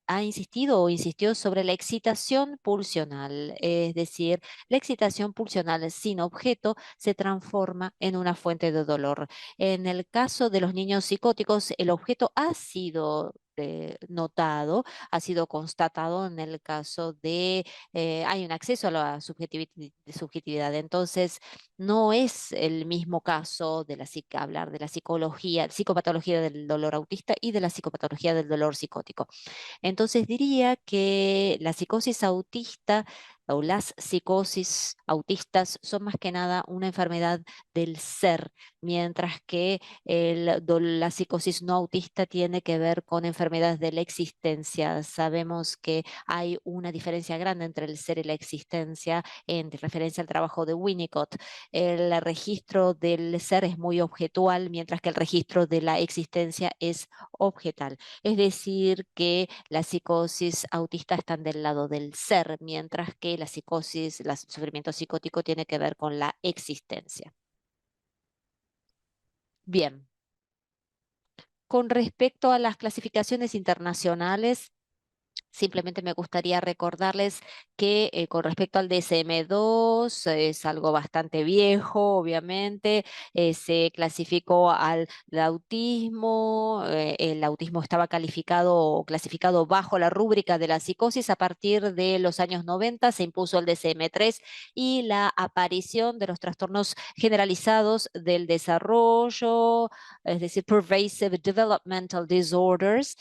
ha insistido o insistió sobre la excitación pulsional, es decir, la excitación pulsional sin objeto se transforma en una fuente de dolor. En el caso de los niños psicóticos, el objeto ha sido notado, ha sido constatado en el caso de, hay un acceso a la subjetividad. Entonces, no es el mismo caso de hablar de la psicología, psicopatología del dolor autista y de la psicopatología del dolor psicótico. Entonces diría que la psicosis autista o las psicosis autistas son más que nada una enfermedad del ser, mientras que la psicosis no autista tiene que ver con enfermedades de la existencia. Sabemos que hay una diferencia grande entre el ser y la existencia en referencia al trabajo de Winnicott. El registro del ser es muy objetual, mientras que el registro de la existencia es objetal. Es decir, que la psicosis autista están del lado del ser, mientras que la psicosis, el sufrimiento psicótico tiene que ver con la existencia. Bien. Con respecto a las clasificaciones internacionales, simplemente me gustaría recordarles que con respecto al DSM-2 es algo bastante viejo, obviamente. Se clasificó al autismo. El autismo estaba calificado o clasificado bajo la rúbrica de la psicosis. A partir de los años 90 se impuso el DSM-3 y la aparición de los trastornos generalizados del desarrollo, es decir, Pervasive Developmental Disorders.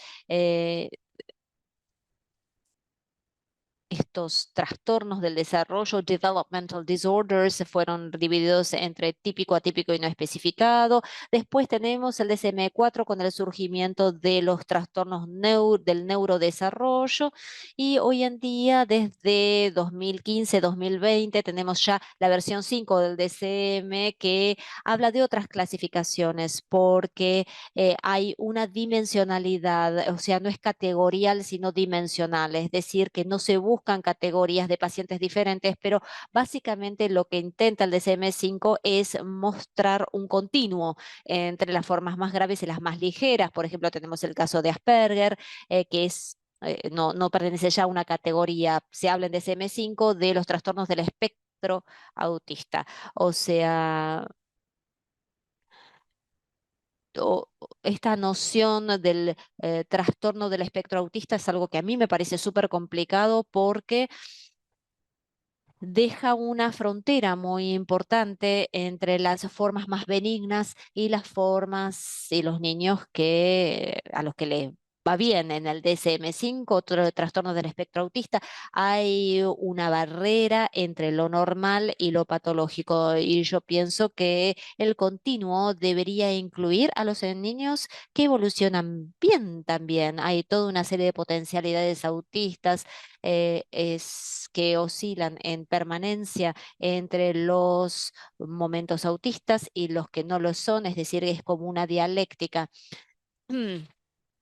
Estos trastornos del desarrollo, developmental disorders, se fueron divididos entre típico, atípico y no especificado. Después tenemos el DSM-4 con el surgimiento de los trastornos del neurodesarrollo, y hoy en día, desde 2015-2020, tenemos ya la versión 5 del DSM que habla de otras clasificaciones porque hay una dimensionalidad, o sea, no es categorial, sino dimensional, es decir, que no se buscan categorías de pacientes diferentes, pero básicamente lo que intenta el DSM-5 es mostrar un continuo entre las formas más graves y las más ligeras. Por ejemplo, tenemos el caso de Asperger, que es no pertenece ya a una categoría. Se habla en DSM-5 de los trastornos del espectro autista. O sea, esta noción del trastorno del espectro autista es algo que a mí me parece súper complicado porque deja una frontera muy importante entre las formas más benignas y las formas y los niños a los que les va bien. En el DSM-5, otro trastorno del espectro autista, hay una barrera entre lo normal y lo patológico, y yo pienso que el continuo debería incluir a los niños que evolucionan bien también. Hay toda una serie de potencialidades autistas que oscilan en permanencia entre los momentos autistas y los que no lo son, es decir, es como una dialéctica.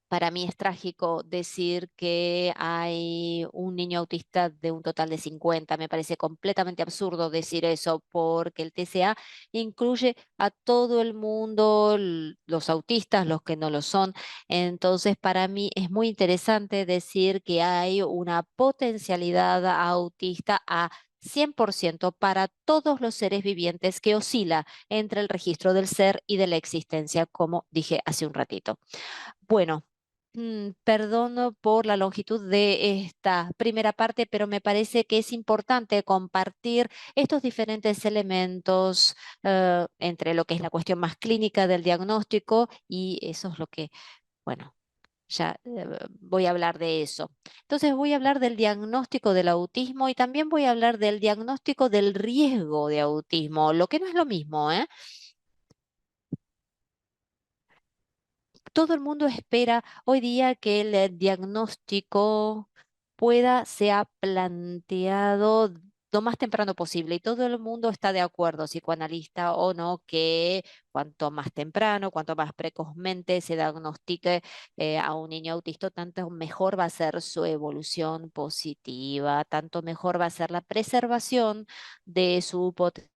Para mí es trágico decir que hay un niño autista de un total de 50. Me parece completamente absurdo decir eso porque el TCA incluye a todo el mundo, los autistas, los que no lo son. Entonces, para mí es muy interesante decir que hay una potencialidad autista a 100% para todos los seres vivientes que oscila entre el registro del ser y de la existencia, como dije hace un ratito. Bueno, perdono por la longitud de esta primera parte, pero me parece que es importante compartir estos diferentes elementos entre lo que es la cuestión más clínica del diagnóstico, y eso es lo que, bueno, ya voy a hablar de eso. Entonces voy a hablar del diagnóstico del autismo y también voy a hablar del diagnóstico del riesgo de autismo, lo que no es lo mismo, ¿eh? Todo el mundo espera hoy día que el diagnóstico sea planteado lo más temprano posible, y todo el mundo está de acuerdo, psicoanalista o no, que cuanto más temprano, cuanto más precozmente se diagnostique a un niño autista, tanto mejor va a ser su evolución positiva, tanto mejor va a ser la preservación de su potencial.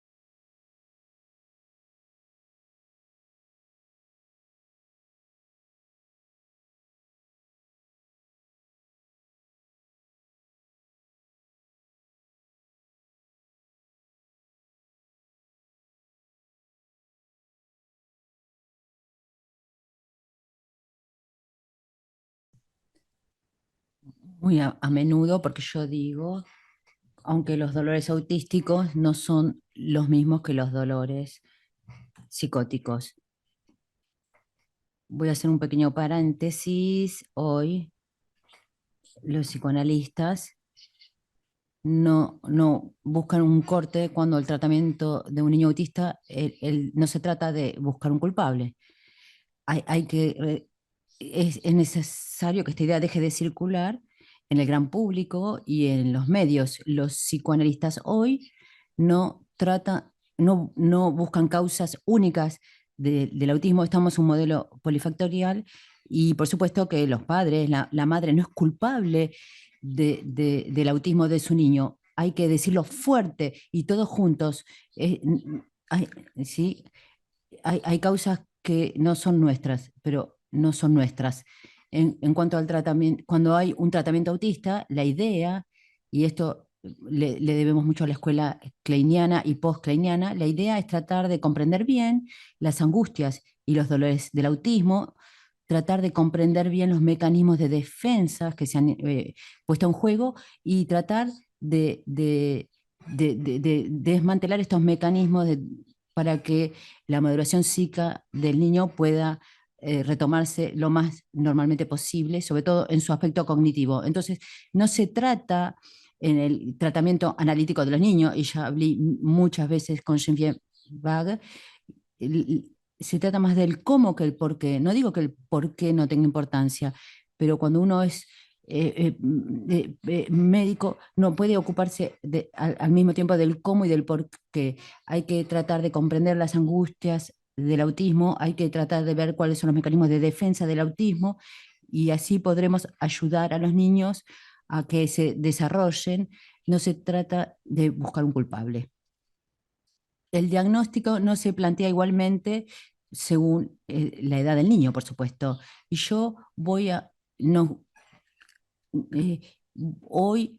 Muy a menudo, porque yo digo, aunque los dolores autísticos no son los mismos que los dolores psicóticos. Voy a hacer un pequeño paréntesis. Hoy los psicoanalistas no buscan un corte cuando el tratamiento de un niño autista no se trata de buscar un culpable. Es necesario que esta idea deje de circular en el gran público y en los medios. Los psicoanalistas hoy no buscan causas únicas del autismo. Estamos en un modelo polifactorial y por supuesto que los padres, la madre no es culpable del autismo de su niño. Hay que decirlo fuerte y todos juntos. Sí, hay causas que no son nuestras, pero no son nuestras. En cuanto al tratamiento, cuando hay un tratamiento autista, la idea, y esto le debemos mucho a la escuela kleiniana y post-kleiniana, la idea es tratar de comprender bien las angustias y los dolores del autismo, tratar de comprender bien los mecanismos de defensa que se han puesto en juego y tratar de desmantelar estos mecanismos para que la maduración psíquica del niño pueda retomarse lo más normalmente posible, sobre todo en su aspecto cognitivo. Entonces, no se trata en el tratamiento analítico de los niños, y ya hablé muchas veces con Jean-Pierre Wagner, se trata más del cómo que el por qué. No digo que el por qué no tenga importancia, pero cuando uno es médico no puede ocuparse al mismo tiempo del cómo y del por qué. Hay que tratar de comprender las angustias del autismo, hay que tratar de ver cuáles son los mecanismos de defensa del autismo y así podremos ayudar a los niños a que se desarrollen. No se trata de buscar un culpable. El diagnóstico no se plantea igualmente según la edad del niño, por supuesto. Y yo voy a, no, hoy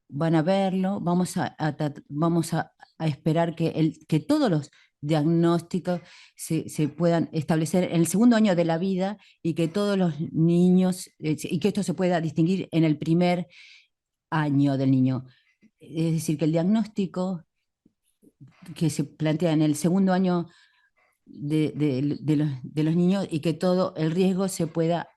van a verlo, vamos a esperar que todos los diagnósticos se puedan establecer en el segundo año de la vida y que todos los niños, y que esto se pueda distinguir en el primer año del niño. Es decir, que el diagnóstico que se plantea en el segundo año de los niños y que todo el riesgo se pueda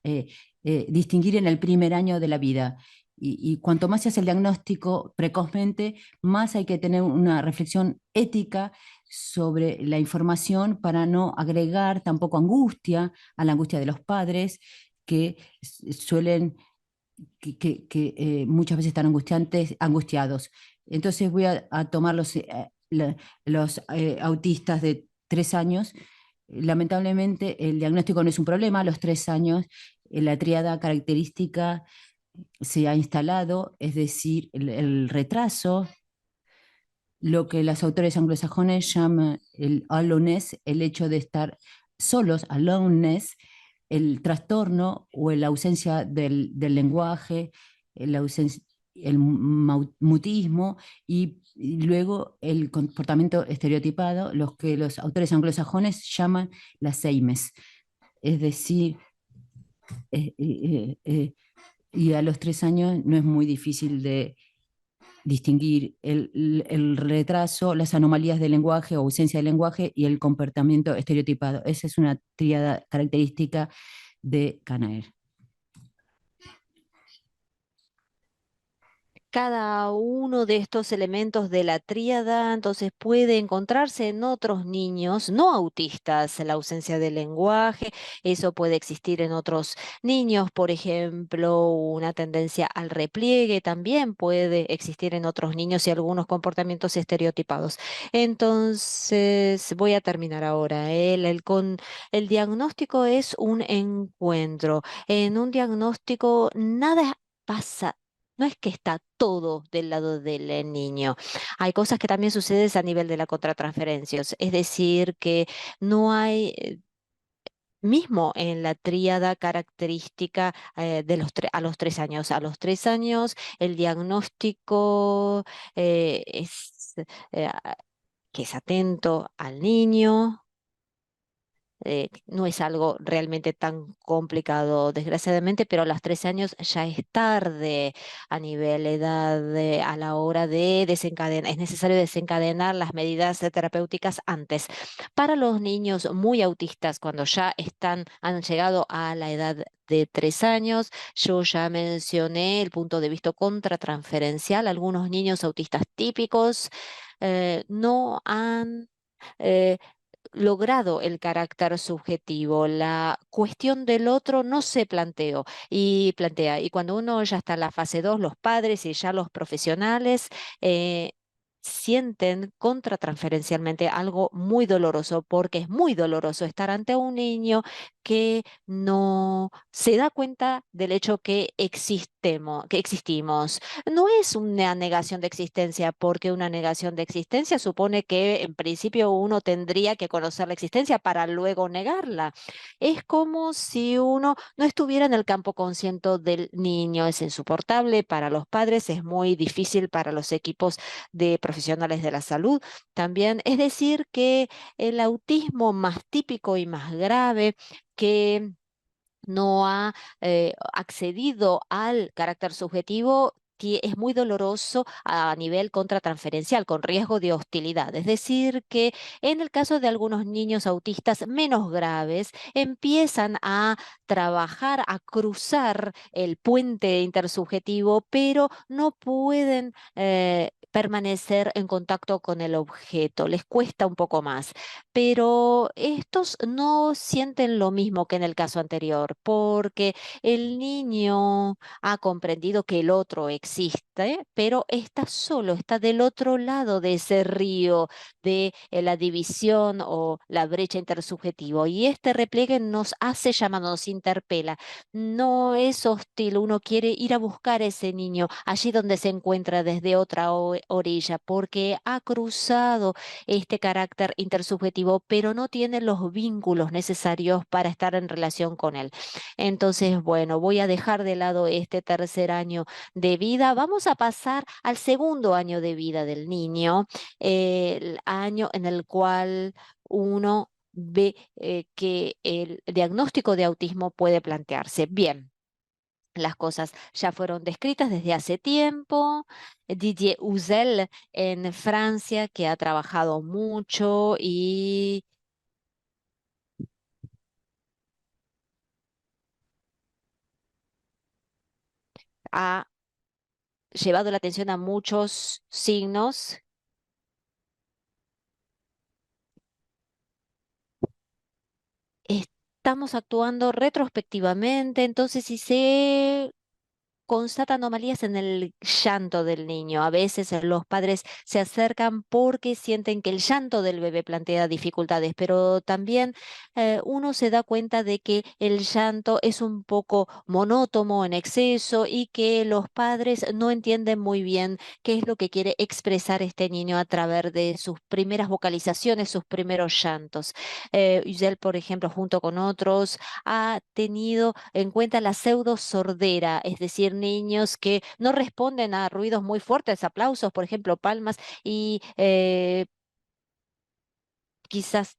distinguir en el primer año de la vida. Y cuanto más se hace el diagnóstico precozmente, más hay que tener una reflexión ética sobre la información para no agregar tampoco angustia a la angustia de los padres que suelen, muchas veces están angustiados. Entonces voy a tomar los autistas de 3 años. Lamentablemente el diagnóstico no es un problema. A los 3 años la tríada característica se ha instalado, es decir, el retraso, lo que los autores anglosajones llaman el aloneness, el hecho de estar solos, aloneness, el trastorno o la ausencia del lenguaje, el mutismo y luego el comportamiento estereotipado, los que los autores anglosajones llaman las seimes. Es decir, y a los 3 años no es muy difícil de distinguir el retraso, las anomalías del lenguaje o ausencia de lenguaje y el comportamiento estereotipado. Esa es una tríada característica de Canaer. Cada uno de estos elementos de la tríada entonces puede encontrarse en otros niños no autistas, la ausencia de lenguaje, eso puede existir en otros niños, por ejemplo, una tendencia al repliegue también puede existir en otros niños y algunos comportamientos estereotipados. Entonces, voy a terminar ahora. El diagnóstico es un encuentro. En un diagnóstico nada pasa. No es que está todo del lado del niño. Hay cosas que también suceden a nivel de la contratransferencia. Es decir, que no hay, mismo en la tríada característica a los 3 años. A los 3 años el diagnóstico es que es atento al niño, no es algo realmente tan complicado, desgraciadamente, pero a los 13 años ya es tarde a nivel edad, a la hora de desencadenar. Es necesario desencadenar las medidas terapéuticas antes. Para los niños muy autistas, cuando ya han llegado a la edad de 3 años, yo ya mencioné el punto de vista contratransferencial. Algunos niños autistas típicos no han eh, logrado el carácter subjetivo. La cuestión del otro no se plantea. Y cuando uno ya está en la fase 2, los padres y ya los profesionales sienten contratransferencialmente algo muy doloroso, porque es muy doloroso estar ante un niño que no se da cuenta del hecho que existimos. No es una negación de existencia, porque una negación de existencia supone que en principio uno tendría que conocer la existencia para luego negarla. Es como si uno no estuviera en el campo consciente del niño. Es insoportable para los padres, es muy difícil para los equipos de profesionales de la salud también. Es decir, que el autismo más típico y más grave que no ha accedido al carácter subjetivo, es muy doloroso a nivel contratransferencial, con riesgo de hostilidad. Es decir, que en el caso de algunos niños autistas menos graves, empiezan a trabajar, a cruzar el puente intersubjetivo, pero no pueden permanecer en contacto con el objeto, les cuesta un poco más. Pero estos no sienten lo mismo que en el caso anterior, porque el niño ha comprendido que el otro existe, pero está solo, está del otro lado de ese río de la división o la brecha intersubjetivo. Y este repliegue nos hace llamar, nos interpela. No es hostil, uno quiere ir a buscar a ese niño allí donde se encuentra desde otra orilla, porque ha cruzado este carácter intersubjetivo, pero no tiene los vínculos necesarios para estar en relación con él. Entonces, bueno, voy a dejar de lado este tercer año de vida. Vamos a pasar al segundo año de vida del niño, el año en el cual uno ve que el diagnóstico de autismo puede plantearse. Bien. Las cosas ya fueron descritas desde hace tiempo. Didier Uzel en Francia, que ha trabajado mucho y ha llevado la atención a muchos signos. Estamos actuando retrospectivamente, entonces si se constata anomalías en el llanto del niño. A veces los padres se acercan porque sienten que el llanto del bebé plantea dificultades, pero también uno se da cuenta de que el llanto es un poco monótono en exceso y que los padres no entienden muy bien qué es lo que quiere expresar este niño a través de sus primeras vocalizaciones, sus primeros llantos. Yücel, por ejemplo, junto con otros, ha tenido en cuenta la pseudo sordera, es decir, niños que no responden a ruidos muy fuertes, aplausos, por ejemplo, palmas, y quizás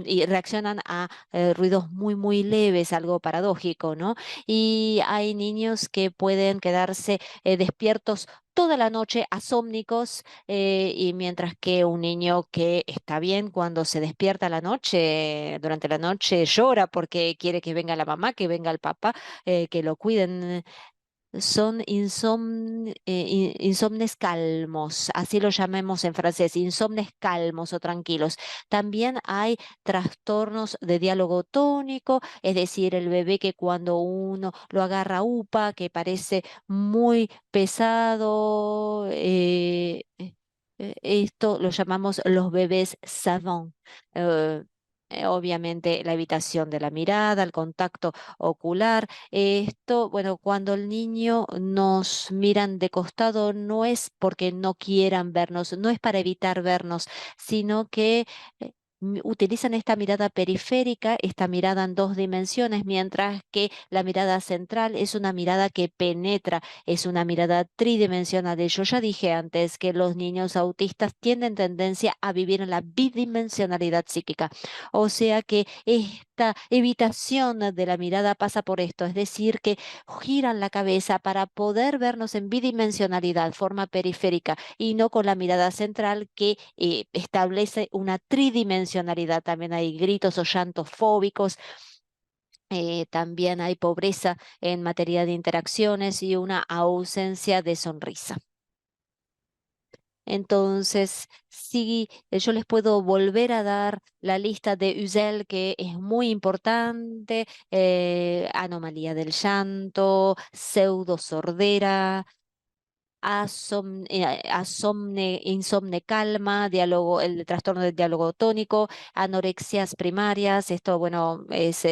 y reaccionan a ruidos muy, muy leves, algo paradójico, ¿no? Y hay niños que pueden quedarse despiertos toda la noche, asómnicos, y mientras que un niño que está bien cuando se despierta la noche, durante la noche llora porque quiere que venga la mamá, que venga el papá, que lo cuiden. Son insomnes calmos, así lo llamemos en francés, insomnes calmos o tranquilos. También hay trastornos de diálogo tónico, es decir, el bebé que cuando uno lo agarra upa, que parece muy pesado, esto lo llamamos los bebés savants. Eh, Obviamente la evitación de la mirada, el contacto ocular. Esto, bueno, cuando el niño nos miran de costado, no es porque no quieran vernos, no es para evitar vernos, sino que utilizan esta mirada periférica, esta mirada en 2 dimensiones, mientras que la mirada central es una mirada que penetra, es una mirada tridimensional. Y yo ya dije antes que los niños autistas tienen tendencia a vivir en la bidimensionalidad psíquica. O sea que esta evitación de la mirada pasa por esto, es decir, que giran la cabeza para poder vernos en bidimensionalidad, forma periférica, y no con la mirada central que establece una tridimensionalidad. También hay gritos o llantos fóbicos. También hay pobreza en materia de interacciones y una ausencia de sonrisa. Entonces, sí, yo les puedo volver a dar la lista de Ussel, que es muy importante: anomalía del llanto, pseudosordera, insomne calma, diálogo, el trastorno del diálogo tónico, anorexias primarias. Esto, bueno, es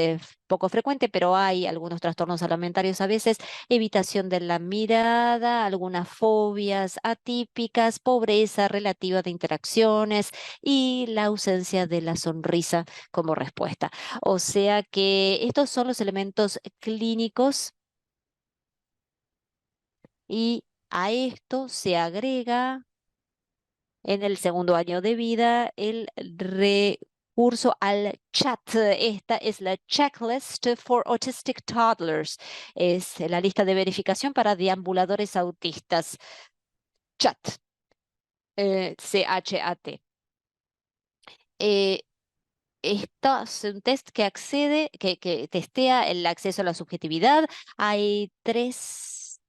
poco frecuente, pero hay algunos trastornos alimentarios a veces, evitación de la mirada, algunas fobias atípicas, pobreza relativa de interacciones y la ausencia de la sonrisa como respuesta. O sea que estos son los elementos clínicos, y a esto se agrega en el segundo año de vida el recurso al chat. Esta es la Checklist for Autistic Toddlers. Es la lista de verificación para deambuladores autistas. Chat. CHAT. Esto es un test que que testea el acceso a la subjetividad. Hay 3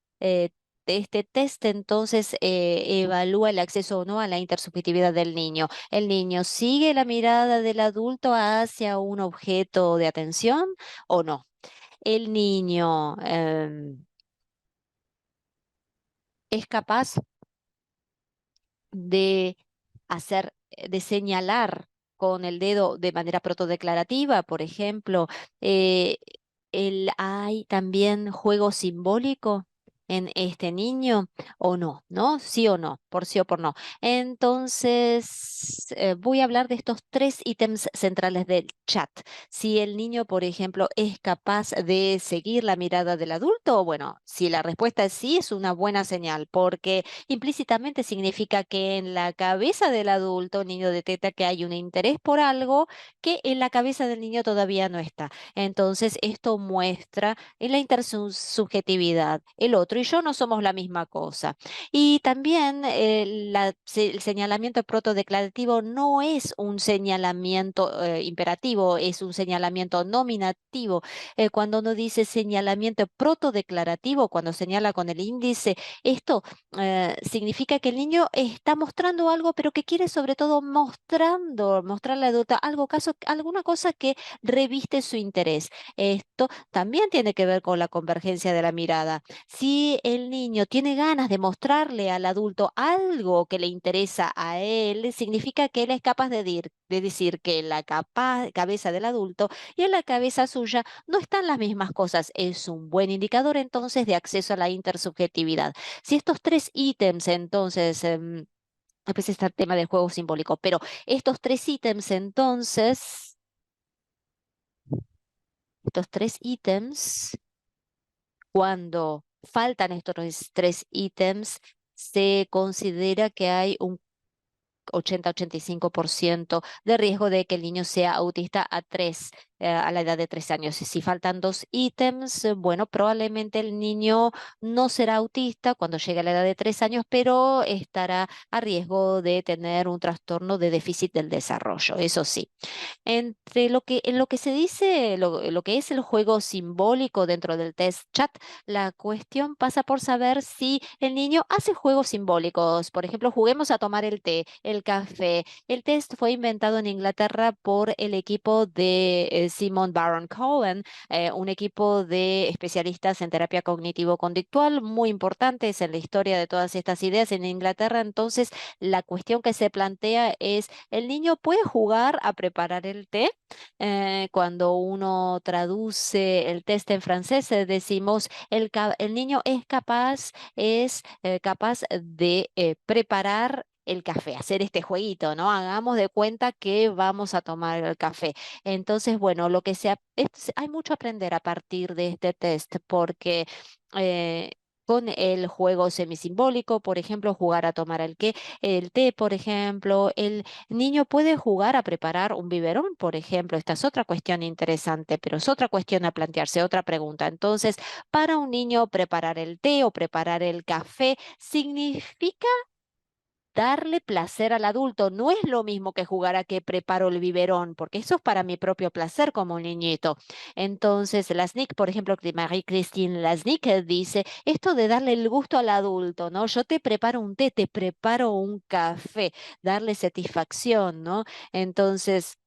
de este test, entonces evalúa el acceso o no a la intersubjetividad del niño. ¿El niño sigue la mirada del adulto hacia un objeto de atención o no? ¿El niño es capaz de de señalar con el dedo de manera protodeclarativa, por ejemplo? eh, ¿Hay también juego simbólico en este niño o no? ¿No? ¿Sí o no? Por sí o por no. Entonces, voy a hablar de estos 3 ítems centrales del chat. Si el niño, por ejemplo, es capaz de seguir la mirada del adulto, bueno, si la respuesta es sí, es una buena señal, porque implícitamente significa que en la cabeza del adulto, el niño detecta que hay un interés por algo que en la cabeza del niño todavía no está. Entonces, esto muestra en la intersubjetividad. El otro y yo no somos la misma cosa. Y también el señalamiento protodeclarativo no es un señalamiento imperativo, es un señalamiento nominativo. Cuando uno dice señalamiento protodeclarativo, cuando señala con el índice, esto significa que el niño está mostrando algo, pero que quiere sobre todo mostrarle al adulto alguna cosa que reviste su interés. Esto también tiene que ver con la convergencia de la mirada. Si el niño tiene ganas de mostrarle al adulto algo que le interesa a él, significa que él es capaz de decir que en la cabeza del adulto y en la cabeza suya no están las mismas cosas. Es un buen indicador entonces de acceso a la intersubjetividad. Si estos 3 ítems, entonces, después está el tema del juego simbólico, pero estos 3 ítems, entonces, estos 3 ítems, cuando faltan estos 3 ítems, se considera que hay un 80-85% de riesgo de que el niño sea autista a la edad de 3 años. Y si faltan 2 ítems, bueno, probablemente el niño no será autista cuando llegue a la edad de 3 años, pero estará a riesgo de tener un trastorno de déficit del desarrollo, eso sí. En lo que se dice, lo que es el juego simbólico dentro del test chat, la cuestión pasa por saber si el niño hace juegos simbólicos. Por ejemplo, juguemos a tomar el té, el café. El test fue inventado en Inglaterra por el equipo de Simon Baron Cohen, un equipo de especialistas en terapia cognitivo-conductual muy importantes en la historia de todas estas ideas en Inglaterra. Entonces, la cuestión que se plantea es: ¿el niño puede jugar a preparar el té? Cuando uno traduce el test en francés, decimos el niño es capaz de preparar el café, hacer este jueguito, ¿no? Hagamos de cuenta que vamos a tomar el café. Entonces, bueno, lo que sea, hay mucho a aprender a partir de este test, porque eh, con el juego semisimbólico, por ejemplo, jugar a tomar el té, por ejemplo, el niño puede jugar a preparar un biberón, por ejemplo. Esta es otra cuestión interesante, pero es otra cuestión a plantearse, otra pregunta. Entonces, para un niño preparar el té o preparar el café significa darle placer al adulto. No es lo mismo que jugar a que preparo el biberón, porque eso es para mi propio placer como un niñito. Entonces, Lasnik, por ejemplo, que Marie-Christine Lasnik dice, esto de darle el gusto al adulto, ¿no? Yo te preparo un té, te preparo un café, darle satisfacción, ¿no? Entonces,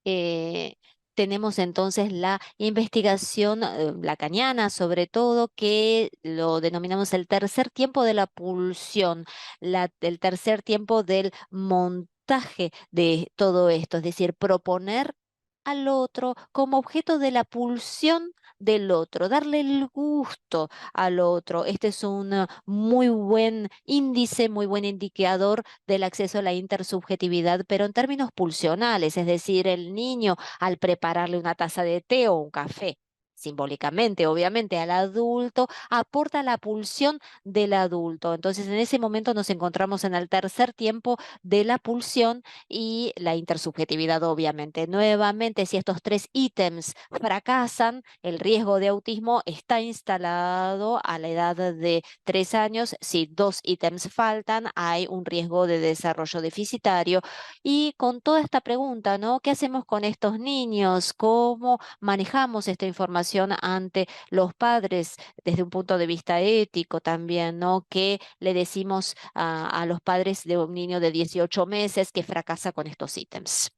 eh, tenemos entonces la investigación lacaniana, sobre todo, que lo denominamos el tercer tiempo de la pulsión, el tercer tiempo del montaje de todo esto, es decir, proponer al otro como objeto de la pulsión del otro, darle el gusto al otro. Este es un muy buen índice, muy buen indicador del acceso a la intersubjetividad, pero en términos pulsionales, es decir, el niño al prepararle una taza de té o un café. Simbólicamente, obviamente, al adulto, aporta la pulsión del adulto. Entonces, en ese momento nos encontramos en el tercer tiempo de la pulsión y la intersubjetividad, obviamente. Nuevamente, si estos tres ítems fracasan, el riesgo de autismo está instalado a la edad de 3 años. Si dos ítems faltan, hay un riesgo de desarrollo deficitario. Y con toda esta pregunta, ¿no? ¿Qué hacemos con estos niños? ¿Cómo manejamos esta información ante los padres desde un punto de vista ético también, ¿no? ¿Qué le decimos a los padres de un niño de 18 meses que fracasa con estos ítems?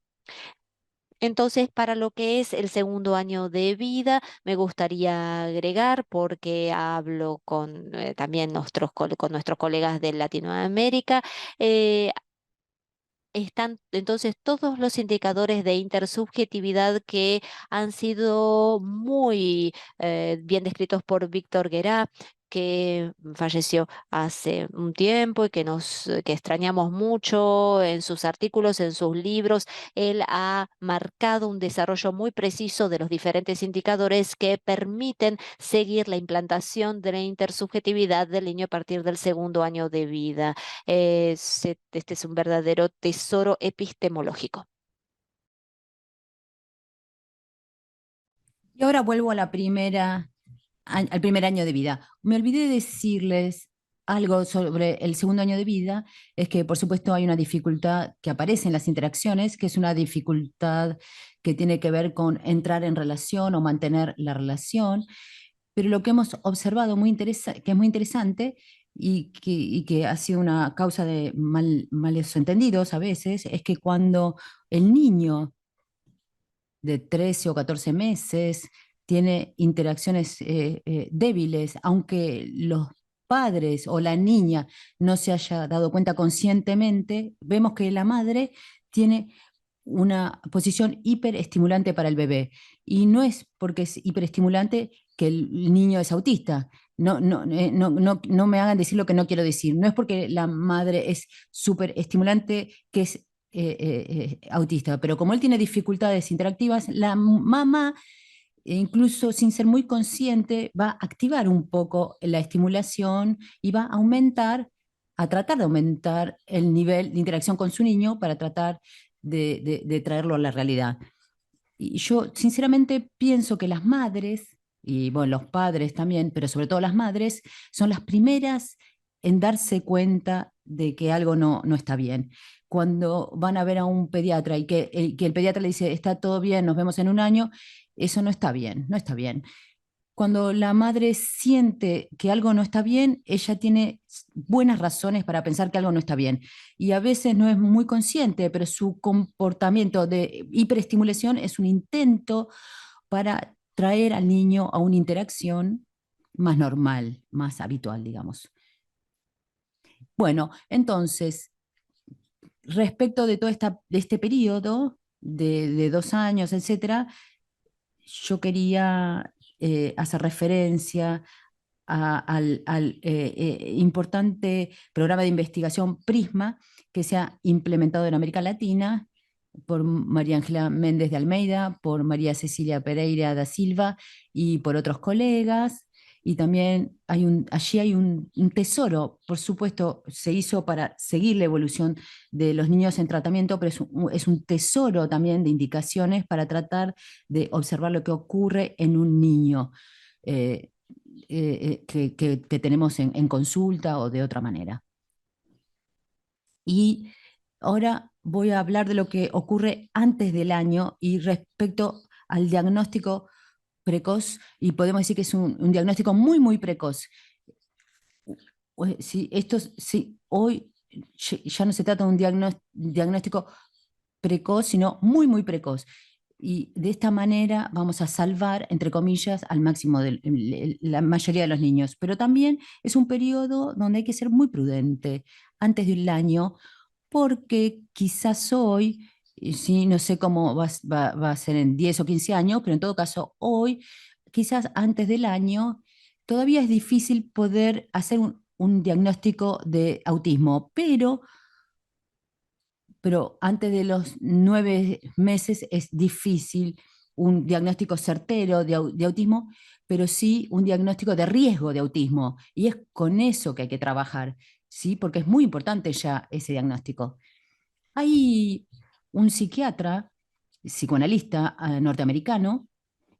Entonces, para lo que es el segundo año de vida, me gustaría agregar, porque hablo con también con nuestros colegas de Latinoamérica, eh, están entonces todos los indicadores de intersubjetividad que han sido muy bien descritos por Víctor Guerá, que falleció hace un tiempo y que extrañamos mucho en sus artículos, en sus libros. Él ha marcado un desarrollo muy preciso de los diferentes indicadores que permiten seguir la implantación de la intersubjetividad del niño a partir del segundo año de vida. Este es un verdadero tesoro epistemológico. Y ahora vuelvo a al primer año de vida. Me olvidé de decirles algo sobre el segundo año de vida, es que por supuesto hay una dificultad que aparece en las interacciones, que es una dificultad que tiene que ver con entrar en relación o mantener la relación, pero lo que hemos observado que es muy interesante y que ha sido una causa de malos entendidos a veces, es que cuando el niño de 13 o 14 meses tiene interacciones débiles, aunque los padres o la niña no se haya dado cuenta conscientemente, vemos que la madre tiene una posición hiperestimulante para el bebé. Y no es porque es hiperestimulante que el niño es autista. No me hagan decir lo que no quiero decir. No es porque la madre es súper estimulante que es autista, pero como él tiene dificultades interactivas, la mamá, incluso sin ser muy consciente, va a activar un poco la estimulación y va a tratar de aumentar el nivel de interacción con su niño para tratar de traerlo a la realidad. Y yo sinceramente pienso que las madres, y bueno, los padres también, pero sobre todo las madres, son las primeras en darse cuenta de que algo no está bien. Cuando van a ver a un pediatra y que el pediatra le dice, está todo bien, nos vemos en un año, eso no está bien, no está bien. Cuando la madre siente que algo no está bien, ella tiene buenas razones para pensar que algo no está bien. Y a veces no es muy consciente, pero su comportamiento de hiperestimulación es un intento para traer al niño a una interacción más normal, más habitual, digamos. Bueno, entonces, respecto de de este periodo de 2 años, etcétera, yo quería hacer referencia al importante programa de investigación PRISMA que se ha implementado en América Latina por María Ángela Méndez de Almeida, por María Cecilia Pereira da Silva y por otros colegas. Y también allí hay un tesoro, por supuesto, se hizo para seguir la evolución de los niños en tratamiento, pero es un tesoro también de indicaciones para tratar de observar lo que ocurre en un niño que tenemos en consulta o de otra manera. Y ahora voy a hablar de lo que ocurre antes del año y respecto al diagnóstico precoz, y podemos decir que es un diagnóstico muy, muy precoz. Hoy ya no se trata de un diagnóstico precoz, sino muy, muy precoz. Y de esta manera vamos a salvar, entre comillas, al máximo de la mayoría de los niños. Pero también es un periodo donde hay que ser muy prudente antes del año, porque quizás hoy, sí, no sé cómo va a ser en 10 o 15 años, pero en todo caso hoy, quizás antes del año, todavía es difícil poder hacer un diagnóstico de autismo, pero antes de los 9 meses es difícil un diagnóstico certero de autismo, pero sí un diagnóstico de riesgo de autismo. Y es con eso que hay que trabajar, ¿sí? Porque es muy importante ya ese diagnóstico. Hay un psiquiatra, psicoanalista norteamericano,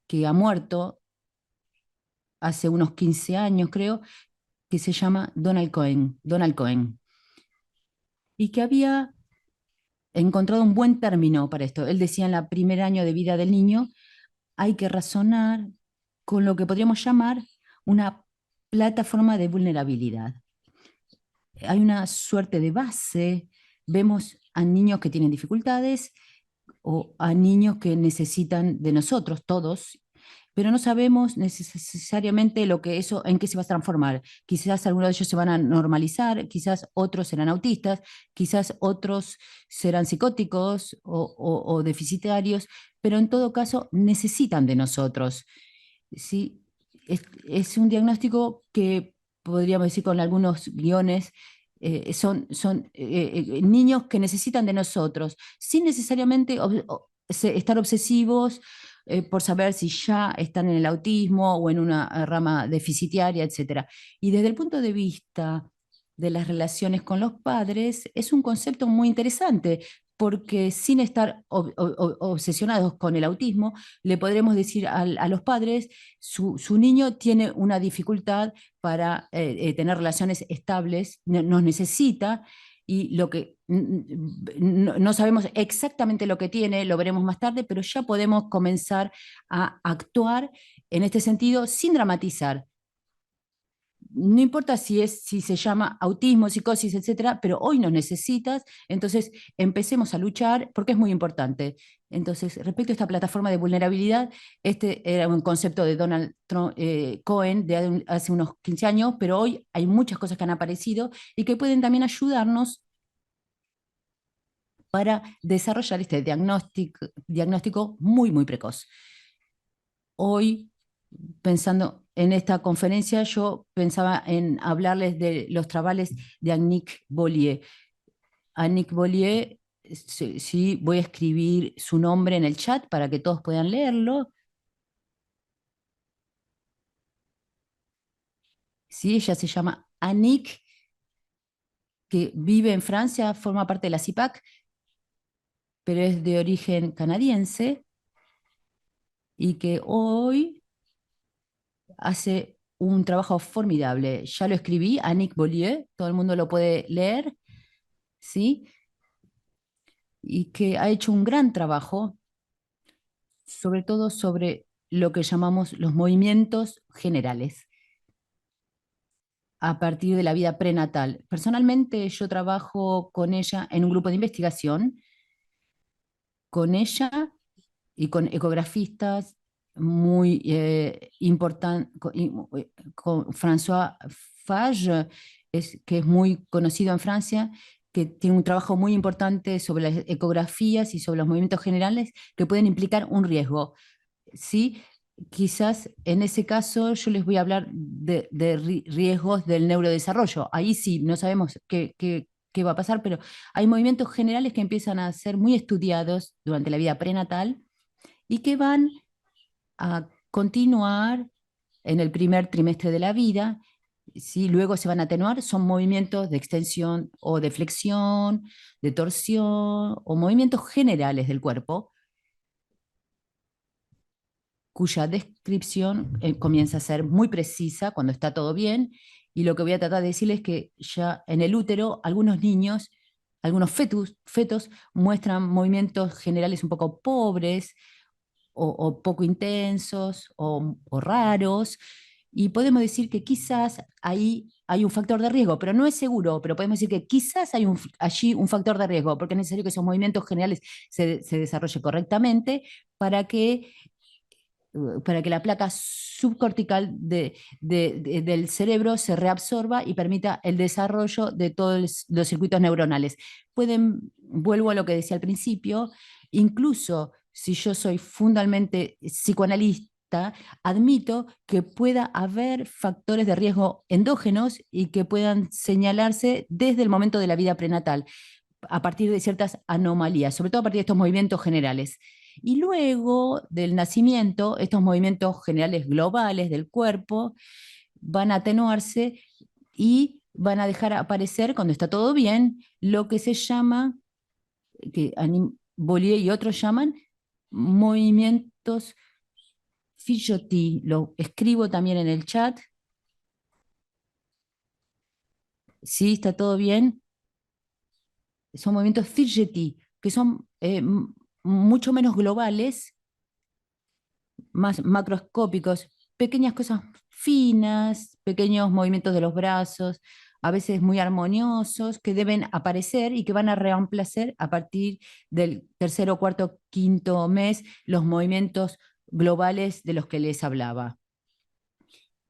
que ha muerto hace unos 15 años, creo, que se llama Donald Cohen, y que había encontrado un buen término para esto. Él decía en el primer año de vida del niño hay que razonar con lo que podríamos llamar una plataforma de vulnerabilidad. Hay una suerte de base, vemos a niños que tienen dificultades o a niños que necesitan de nosotros, todos, pero no sabemos necesariamente en qué se va a transformar. Quizás algunos de ellos se van a normalizar, quizás otros serán autistas, quizás otros serán psicóticos o deficitarios, pero en todo caso necesitan de nosotros. ¿Sí? Es un diagnóstico que podríamos decir con algunos guiones, son niños que necesitan de nosotros, sin necesariamente estar obsesivos por saber si ya están en el autismo o en una rama deficitaria, etc. Y desde el punto de vista de las relaciones con los padres, es un concepto muy interesante, porque sin estar obsesionados con el autismo, le podremos decir a los padres, su niño tiene una dificultad para tener relaciones estables, nos necesita, y lo que no sabemos exactamente lo que tiene, lo veremos más tarde, pero ya podemos comenzar a actuar en este sentido sin dramatizar. No importa si se llama autismo, psicosis, etcétera, pero hoy nos necesitas, entonces empecemos a luchar porque es muy importante. Entonces, respecto a esta plataforma de vulnerabilidad, este era un concepto de Donald Cohen de hace unos 15 años, pero hoy hay muchas cosas que han aparecido y que pueden también ayudarnos para desarrollar este diagnóstico muy, muy precoz. Hoy, pensando en esta conferencia, yo pensaba en hablarles de los trabajos de Annick Bollier. Annick Bollier, sí, voy a escribir su nombre en el chat para que todos puedan leerlo. Sí, ella se llama Annick, que vive en Francia, forma parte de la CIPAC, pero es de origen canadiense, y que hoy hace un trabajo formidable. Ya lo escribí, Annick Bollier, todo el mundo lo puede leer, ¿sí? Y que ha hecho un gran trabajo, sobre todo sobre lo que llamamos los movimientos generales, a partir de la vida prenatal. Personalmente, yo trabajo con ella en un grupo de investigación, con ella y con ecografistas muy importantes, con François Fage, que es muy conocido en Francia, que tiene un trabajo muy importante sobre las ecografías y sobre los movimientos generales que pueden implicar un riesgo, ¿sí? quizás en ese caso yo les voy a hablar de riesgos del neurodesarrollo. Ahí sí, no sabemos qué va a pasar, pero hay movimientos generales que empiezan a ser muy estudiados durante la vida prenatal y que van a continuar en el primer trimestre de la vida. ¿Sí? Luego se van a atenuar, son movimientos de extensión o de flexión, de torsión o movimientos generales del cuerpo, cuya descripción comienza a ser muy precisa cuando está todo bien. Y lo que voy a tratar de decirles es que ya en el útero algunos niños, algunos fetos muestran movimientos generales un poco pobres o poco intensos o raros. Y podemos decir que quizás ahí hay un factor de riesgo, pero no es seguro, pero podemos decir que quizás hay allí un factor de riesgo, porque es necesario que esos movimientos generales se desarrollen correctamente para que la placa subcortical del cerebro se reabsorba y permita el desarrollo de todos los circuitos neuronales. Vuelvo a lo que decía al principio, incluso si yo soy fundamentalmente psicoanalista, admito que pueda haber factores de riesgo endógenos y que puedan señalarse desde el momento de la vida prenatal, a partir de ciertas anomalías, sobre todo a partir de estos movimientos generales. Y luego del nacimiento, estos movimientos generales globales del cuerpo van a atenuarse y van a dejar aparecer, cuando está todo bien, lo que se llama, que Bollier y otros llaman, movimientos Figetti. Lo escribo también en el chat. ¿Sí? ¿Está todo bien? Son movimientos Figetti, que son mucho menos globales, más macroscópicos, pequeñas cosas finas, pequeños movimientos de los brazos, a veces muy armoniosos, que deben aparecer y que van a reemplazar a partir del tercer, cuarto, quinto mes los movimientos globales de los que les hablaba.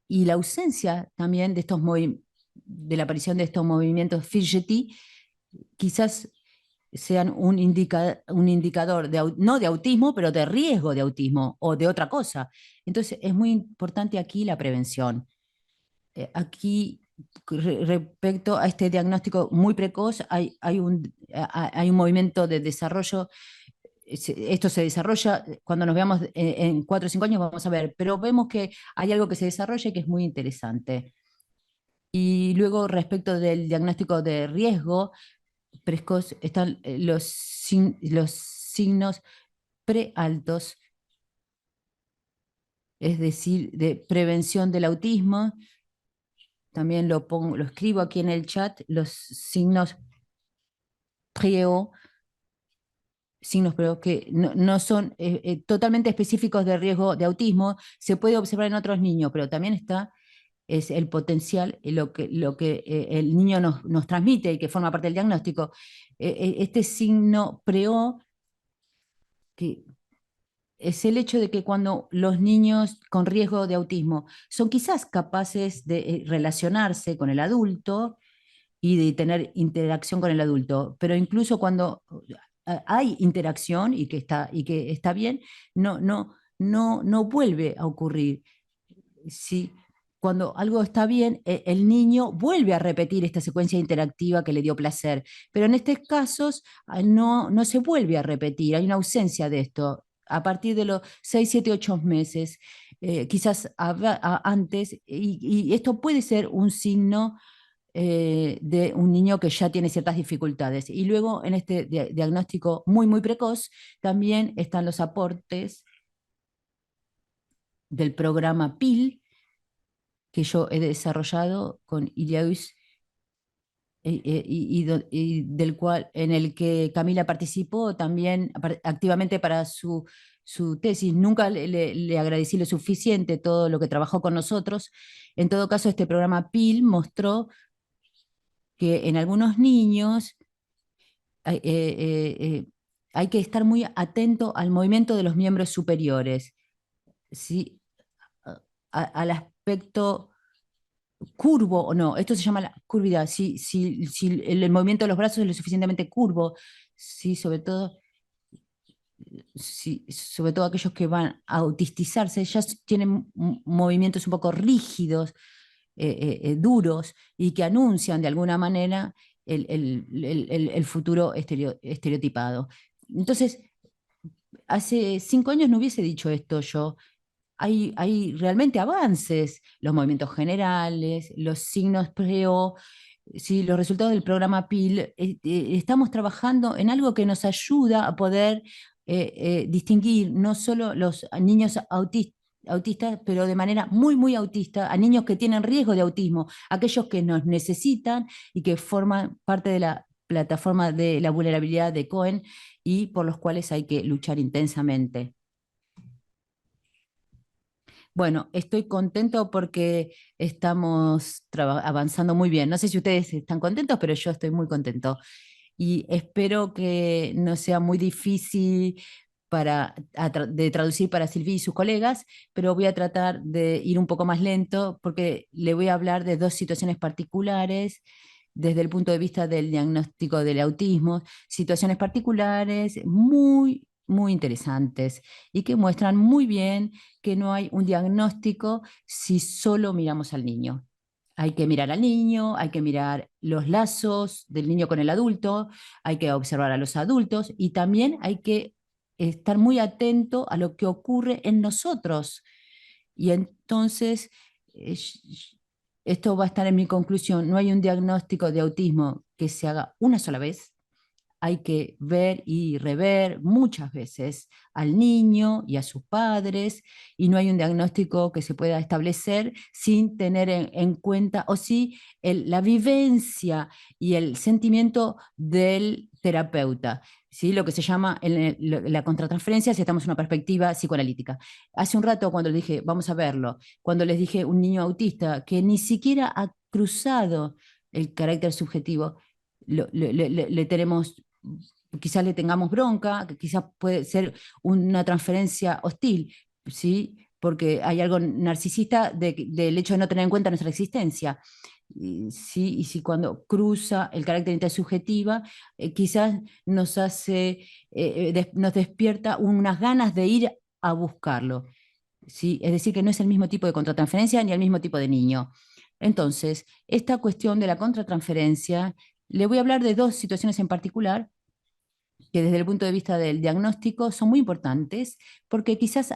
Y la ausencia también de la aparición de estos movimientos Figetti quizás sean un indicador no de autismo, pero de riesgo de autismo o de otra cosa. Entonces es muy importante aquí la prevención. Aquí, respecto a este diagnóstico muy precoz, hay un movimiento de desarrollo. Esto se desarrolla, cuando nos veamos en 4 o 5 años vamos a ver, pero vemos que hay algo que se desarrolla y que es muy interesante. Y luego, respecto del diagnóstico de riesgo precoz, están los signos prealtos, es decir, de prevención del autismo. También lo escribo aquí en el chat, los signos PREO, signos pero que no son totalmente específicos de riesgo de autismo, se puede observar en otros niños, pero también es el potencial, lo que el niño nos transmite y que forma parte del diagnóstico. Este signo PREO, que es el hecho de que cuando los niños con riesgo de autismo son quizás capaces de relacionarse con el adulto y de tener interacción con el adulto, pero incluso cuando hay interacción y que está bien, no vuelve a ocurrir. ¿Sí? Cuando algo está bien, el niño vuelve a repetir esta secuencia interactiva que le dio placer, pero en estos casos no se vuelve a repetir, hay una ausencia de esto. A partir de los 6, 7, 8 meses, quizás antes, y esto puede ser un signo de un niño que ya tiene ciertas dificultades. Y luego en este diagnóstico muy, muy precoz, también están los aportes del programa PIL, que yo he desarrollado con Iliaus en el que Camila participó también activamente para su tesis. Nunca le agradecí lo suficiente todo lo que trabajó con nosotros. En todo caso, este programa PIL mostró que en algunos niños hay que estar muy atento al movimiento de los miembros superiores, ¿sí? Al aspecto curvo o no, esto se llama la curvidad, si el movimiento de los brazos es lo suficientemente curvo, sí, sobre todo sobre todo aquellos que van a autistizarse, ya tienen movimientos un poco rígidos, duros, y que anuncian de alguna manera el futuro estereotipado. Entonces, hace 5 años no hubiese dicho esto yo. Hay realmente avances, los movimientos generales, los signos PREO, sí, los resultados del programa PIL. Estamos trabajando en algo que nos ayuda a poder distinguir no solo los niños autistas, pero de manera muy, muy autista, a niños que tienen riesgo de autismo, aquellos que nos necesitan y que forman parte de la plataforma de la vulnerabilidad de Cohen y por los cuales hay que luchar intensamente. Bueno, estoy contento porque estamos avanzando muy bien. No sé si ustedes están contentos, pero yo estoy muy contento. Y espero que no sea muy difícil de traducir para Silvi y sus colegas, pero voy a tratar de ir un poco más lento porque le voy a hablar de 2 situaciones particulares desde el punto de vista del diagnóstico del autismo, situaciones particulares muy, muy interesantes y que muestran muy bien que no hay un diagnóstico si solo miramos al niño. Hay que mirar al niño, hay que mirar los lazos del niño con el adulto, hay que observar a los adultos y también hay que estar muy atento a lo que ocurre en nosotros. Y entonces, esto va a estar en mi conclusión, no hay un diagnóstico de autismo que se haga una sola vez, hay que ver y rever muchas veces al niño y a sus padres, y no hay un diagnóstico que se pueda establecer sin tener en cuenta, o sí, la vivencia y el sentimiento del terapeuta. ¿Sí? Lo que se llama la contratransferencia si estamos en una perspectiva psicoanalítica. Hace un rato cuando les dije, vamos a verlo, cuando les dije un niño autista que ni siquiera ha cruzado el carácter subjetivo, le tenemos, quizás le tengamos bronca, que quizás puede ser una transferencia hostil, ¿sí? Porque hay algo narcisista del hecho de no tener en cuenta nuestra existencia. ¿Sí? Y si cuando cruza el carácter intersubjetiva, quizás nos nos despierta unas ganas de ir a buscarlo. ¿Sí? Es decir, que no es el mismo tipo de contratransferencia ni el mismo tipo de niño. Entonces, esta cuestión de la contratransferencia, le voy a hablar de 2 situaciones en particular que desde el punto de vista del diagnóstico son muy importantes, porque quizás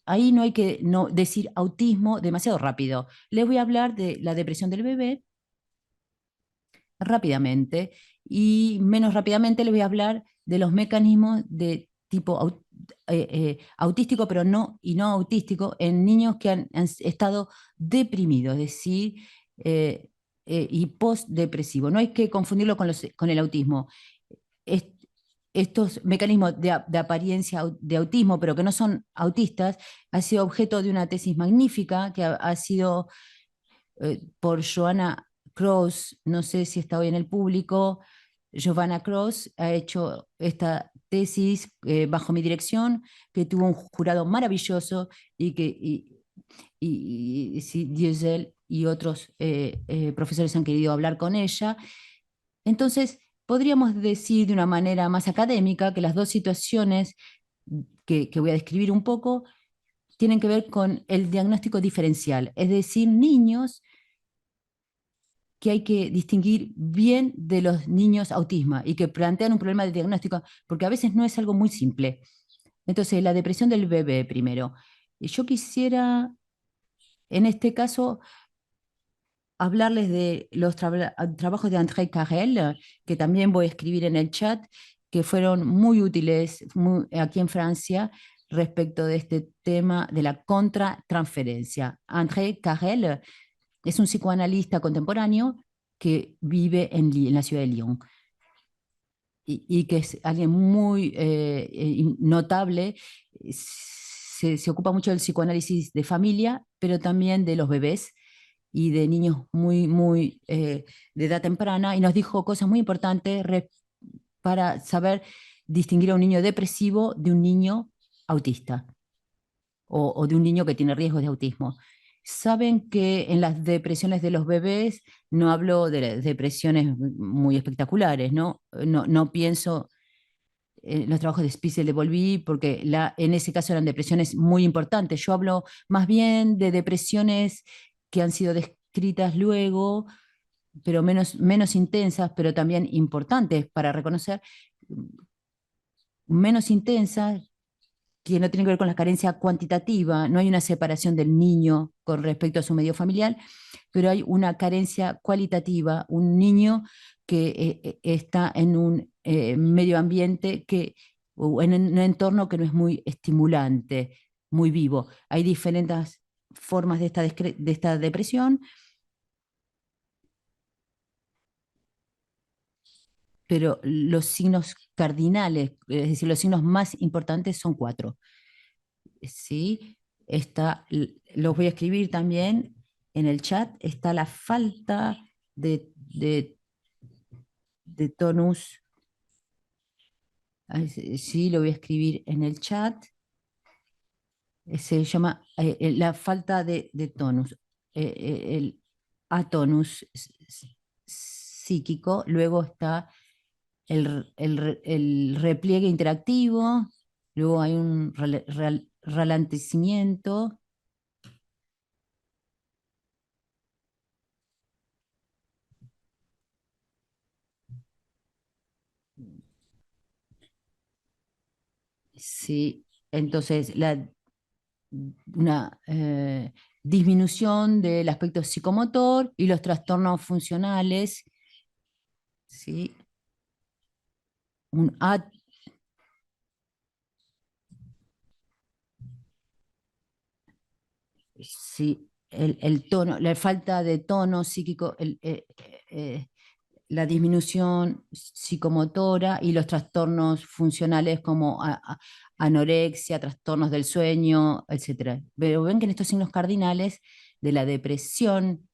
ahí no hay que decir autismo demasiado rápido. Le voy a hablar de la depresión del bebé rápidamente y menos rápidamente le voy a hablar de los mecanismos de tipo autístico, pero no autístico, en niños que han estado deprimidos, es decir, y postdepresivo. No hay que confundirlo con el autismo. Estos mecanismos de apariencia de autismo, pero que no son autistas, ha sido objeto de una tesis magnífica que ha sido por Joanna Cross, no sé si está hoy en el público. Giovanna Cross ha hecho esta tesis bajo mi dirección, que tuvo un jurado maravilloso y que sí, Diesel y otros profesores han querido hablar con ella. Entonces, podríamos decir de una manera más académica que las 2 situaciones que voy a describir un poco tienen que ver con el diagnóstico diferencial, es decir, niños que hay que distinguir bien de los niños autismo y que plantean un problema de diagnóstico, porque a veces no es algo muy simple. Entonces, la depresión del bebé primero. Yo quisiera, en este caso, hablarles de los trabajos de André Carrel, que también voy a escribir en el chat, que fueron muy útiles aquí en Francia respecto de este tema de la contratransferencia. André Carrel es un psicoanalista contemporáneo que vive en la ciudad de Lyon y que es alguien muy notable. Se ocupa mucho del psicoanálisis de familia, pero también de los bebés y de niños muy, muy de edad temprana, y nos dijo cosas muy importantes para saber distinguir a un niño depresivo de un niño autista o de un niño que tiene riesgos de autismo. Saben que en las depresiones de los bebés, no hablo de depresiones muy espectaculares, ¿no? No pienso los trabajos de Spitzel de Bowlby, porque en ese caso eran depresiones muy importantes. Yo hablo más bien de depresiones que han sido descritas luego, pero menos intensas, pero también importantes para reconocer, menos intensas, que no tienen que ver con la carencia cuantitativa, no hay una separación del niño con respecto a su medio familiar, pero hay una carencia cualitativa, un niño que está en un medio ambiente o en un entorno que no es muy estimulante, muy vivo. Hay diferentes formas de esta depresión, pero los signos cardinales, es decir, los signos más importantes son 4. ¿Sí? Los voy a escribir también en el chat. Está la falta de tonus. Sí, lo voy a escribir en el chat. Se llama la falta de tonus. El atonus psíquico. Luego está el repliegue interactivo. Luego hay un ralentimiento. Sí, entonces una disminución del aspecto psicomotor y los trastornos funcionales, ¿sí? Sí, el tono, la falta de tono psíquico, la disminución psicomotora y los trastornos funcionales como anorexia, trastornos del sueño, etc. Pero ven que en estos signos cardinales de la depresión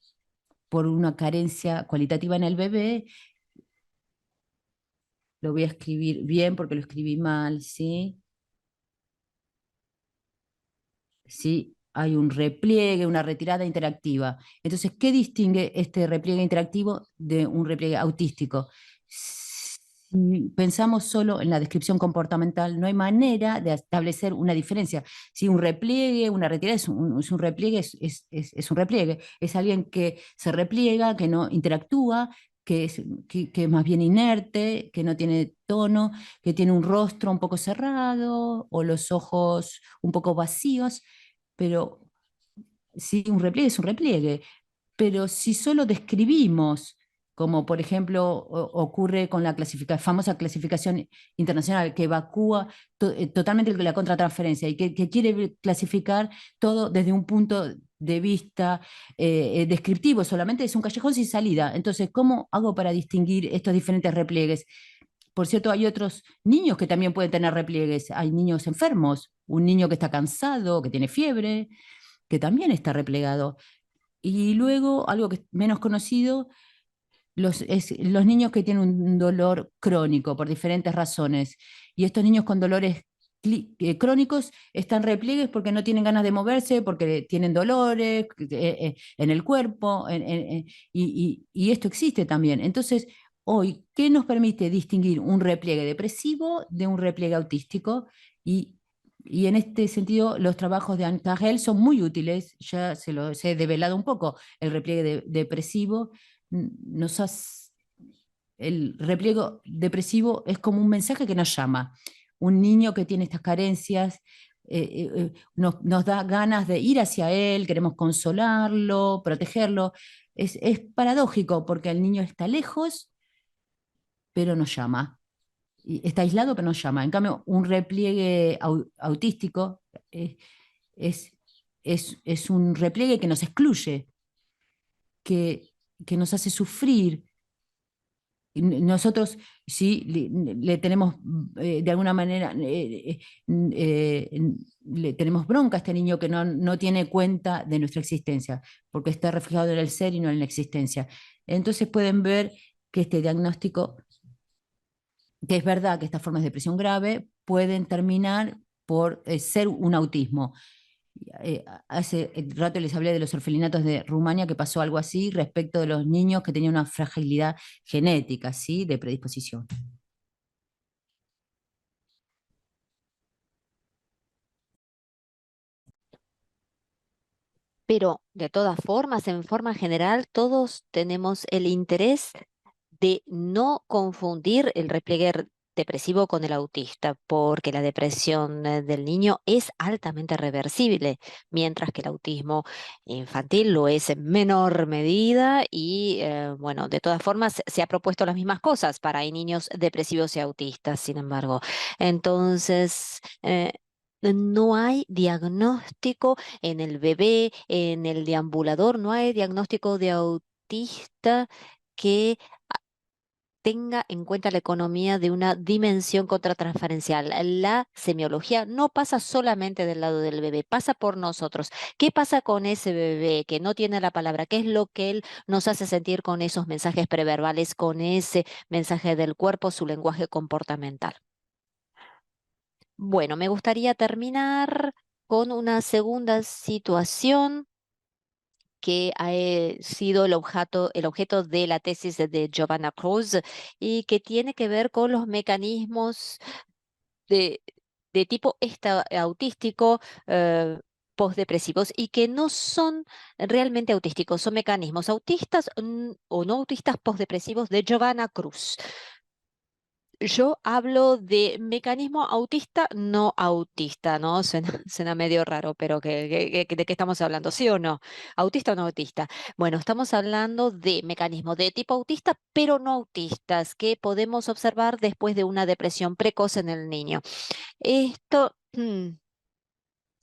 por una carencia cualitativa en el bebé, lo voy a escribir bien porque lo escribí mal, ¿sí? Sí, hay un repliegue, una retirada interactiva. Entonces, ¿qué distingue este repliegue interactivo de un repliegue autístico? Si pensamos solo en la descripción comportamental, no hay manera de establecer una diferencia. Si un repliegue, una retirada es un repliegue, es un repliegue. Es alguien que se repliega, que no interactúa, que es más bien inerte, que no tiene tono, que tiene un rostro un poco cerrado o los ojos un poco vacíos, pero sí, un repliegue es un repliegue. Pero si solo describimos, como por ejemplo ocurre con la famosa clasificación internacional que evacúa totalmente la contratransferencia y que quiere clasificar todo desde un punto de vista descriptivo, solamente es un callejón sin salida. Entonces, ¿cómo hago para distinguir estos diferentes repliegues? Por cierto, hay otros niños que también pueden tener repliegues. Hay niños enfermos, un niño que está cansado, que tiene fiebre, que también está replegado. Y luego, algo que es menos conocido, los niños que tienen un dolor crónico por diferentes razones. Y estos niños con dolores crónicos están repliegues porque no tienen ganas de moverse, porque tienen dolores en el cuerpo, y esto existe también. Entonces, hoy, ¿qué nos permite distinguir un repliegue depresivo de un repliegue autístico? Y en este sentido, los trabajos de Anne Carrel son muy útiles, ya se los he develado un poco, el repliegue depresivo. El repliegue depresivo es como un mensaje que nos llama. Un niño que tiene estas carencias nos da ganas de ir hacia él, queremos consolarlo, protegerlo. Es paradójico porque el niño está lejos, pero nos llama. Y está aislado, pero nos llama. En cambio, un repliegue autístico es un repliegue que nos excluye, que nos hace sufrir. Nosotros sí le tenemos de alguna manera le tenemos bronca a este niño que no tiene cuenta de nuestra existencia, porque está reflejado en el ser y no en la existencia. Entonces pueden ver que este diagnóstico, que es verdad que estas formas de depresión grave pueden terminar por ser un autismo. Hace rato les hablé de los orfelinatos de Rumania, que pasó algo así respecto de los niños que tenían una fragilidad genética, ¿sí? De predisposición. Pero de todas formas, en forma general, todos tenemos el interés de no confundir el repliegue depresivo con el autista, porque la depresión del niño es altamente reversible, mientras que el autismo infantil lo es en menor medida y, bueno, de todas formas se ha propuesto las mismas cosas para hay niños depresivos y autistas, sin embargo. Entonces, no hay diagnóstico en el bebé, en el deambulador, no hay diagnóstico de autista que tenga en cuenta la economía de una dimensión contratransferencial. La semiología no pasa solamente del lado del bebé, pasa por nosotros. ¿Qué pasa con ese bebé que no tiene la palabra? ¿Qué es lo que él nos hace sentir con esos mensajes preverbales, con ese mensaje del cuerpo, su lenguaje comportamental? Bueno, me gustaría terminar con una segunda situación que ha sido el objeto de la tesis de Giovanna Cruz y que tiene que ver con los mecanismos de, de tipo autístico, postdepresivos y que no son realmente autísticos, son mecanismos autistas o no autistas postdepresivos de Giovanna Cruz. Yo hablo de mecanismo autista, no autista, ¿no? Suena medio raro, pero ¿de qué estamos hablando? ¿Sí o no? ¿Autista o no autista? Bueno, estamos hablando de mecanismos de tipo autista, pero no autistas, que podemos observar después de una depresión precoz en el niño. Esto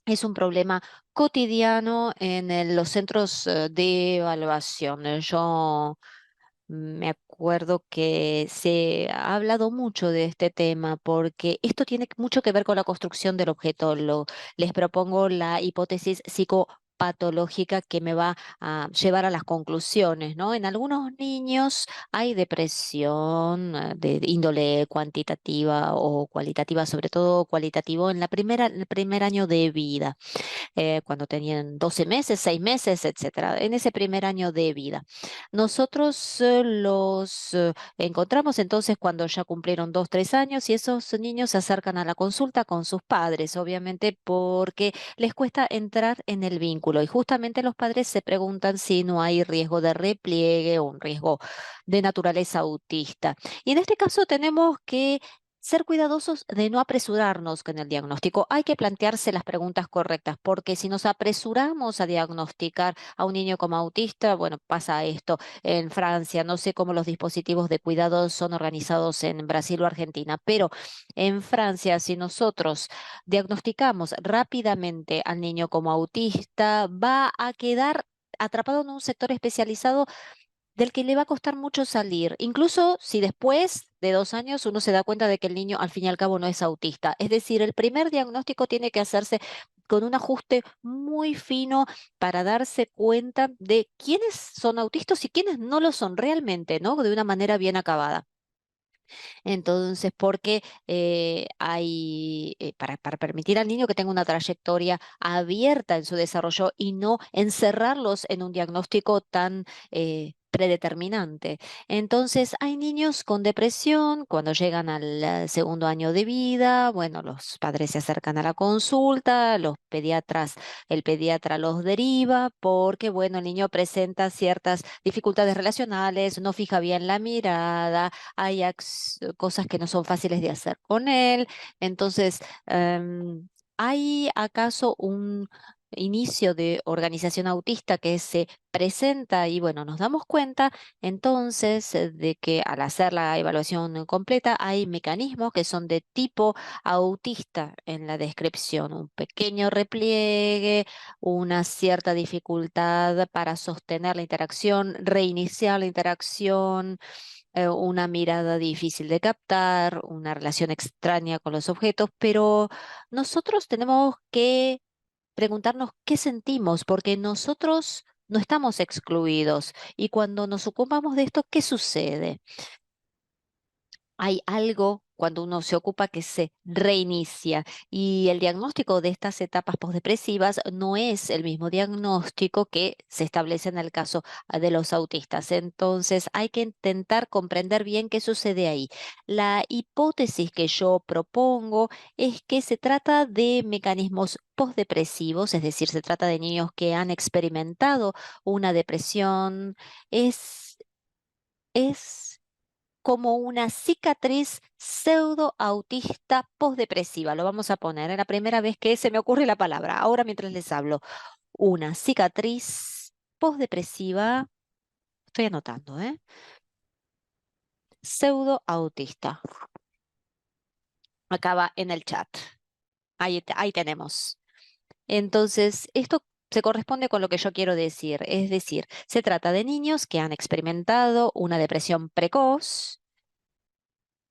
es un problema cotidiano en los centros de evaluación. Yo me acuerdo que se ha hablado mucho de este tema porque esto tiene mucho que ver con la construcción del objeto. Les propongo la hipótesis psicopatológica que me va a llevar a las conclusiones, ¿no? En algunos niños hay depresión de índole cuantitativa o cualitativa, sobre todo cualitativo en el primer año de vida, cuando tenían 12 meses, 6 meses, etcétera, en ese primer año de vida. Nosotros los encontramos entonces cuando ya cumplieron 2, 3 años y esos niños se acercan a la consulta con sus padres, obviamente porque les cuesta entrar en el vínculo y justamente los padres se preguntan si no hay riesgo de repliegue o un riesgo de naturaleza autista. Y en este caso tenemos que ser cuidadosos de no apresurarnos con el diagnóstico. Hay que plantearse las preguntas correctas, porque si nos apresuramos a diagnosticar a un niño como autista, bueno, pasa esto en Francia. No sé cómo los dispositivos de cuidado son organizados en Brasil o Argentina, pero en Francia, si nosotros diagnosticamos rápidamente al niño como autista, va a quedar atrapado en un sector especializado del que le va a costar mucho salir, incluso si después de 2 años uno se da cuenta de que el niño al fin y al cabo no es autista. Es decir, el primer diagnóstico tiene que hacerse con un ajuste muy fino para darse cuenta de quiénes son autistas y quiénes no lo son realmente, ¿no? De una manera bien acabada. Entonces, porque para permitir al niño que tenga una trayectoria abierta en su desarrollo y no encerrarlos en un diagnóstico tan predeterminante. Entonces, hay niños con depresión cuando llegan al segundo año de vida, bueno, los padres se acercan a la consulta, el pediatra los deriva porque, bueno, el niño presenta ciertas dificultades relacionales, no fija bien la mirada, hay cosas que no son fáciles de hacer con él. Entonces, ¿hay acaso un inicio de organización autista que se presenta? Y bueno, nos damos cuenta entonces de que al hacer la evaluación completa hay mecanismos que son de tipo autista en la descripción, un pequeño repliegue, una cierta dificultad para sostener la interacción, reiniciar la interacción, una mirada difícil de captar, una relación extraña con los objetos, pero nosotros tenemos que preguntarnos qué sentimos, porque nosotros no estamos excluidos y cuando nos ocupamos de esto, ¿qué sucede? Hay algo cuando uno se ocupa que se reinicia. Y el diagnóstico de estas etapas postdepresivas no es el mismo diagnóstico que se establece en el caso de los autistas. Entonces hay que intentar comprender bien qué sucede ahí. La hipótesis que yo propongo es que se trata de mecanismos postdepresivos, es decir, se trata de niños que han experimentado una depresión. Es como una cicatriz pseudo-autista postdepresiva. Lo vamos a poner. Es la primera vez que se me ocurre la palabra. Ahora mientras les hablo. Una cicatriz postdepresiva. Estoy anotando, ¿eh? Pseudo-autista. Acaba en el chat. Ahí tenemos. Entonces, esto se corresponde con lo que yo quiero decir. Es decir, se trata de niños que han experimentado una depresión precoz.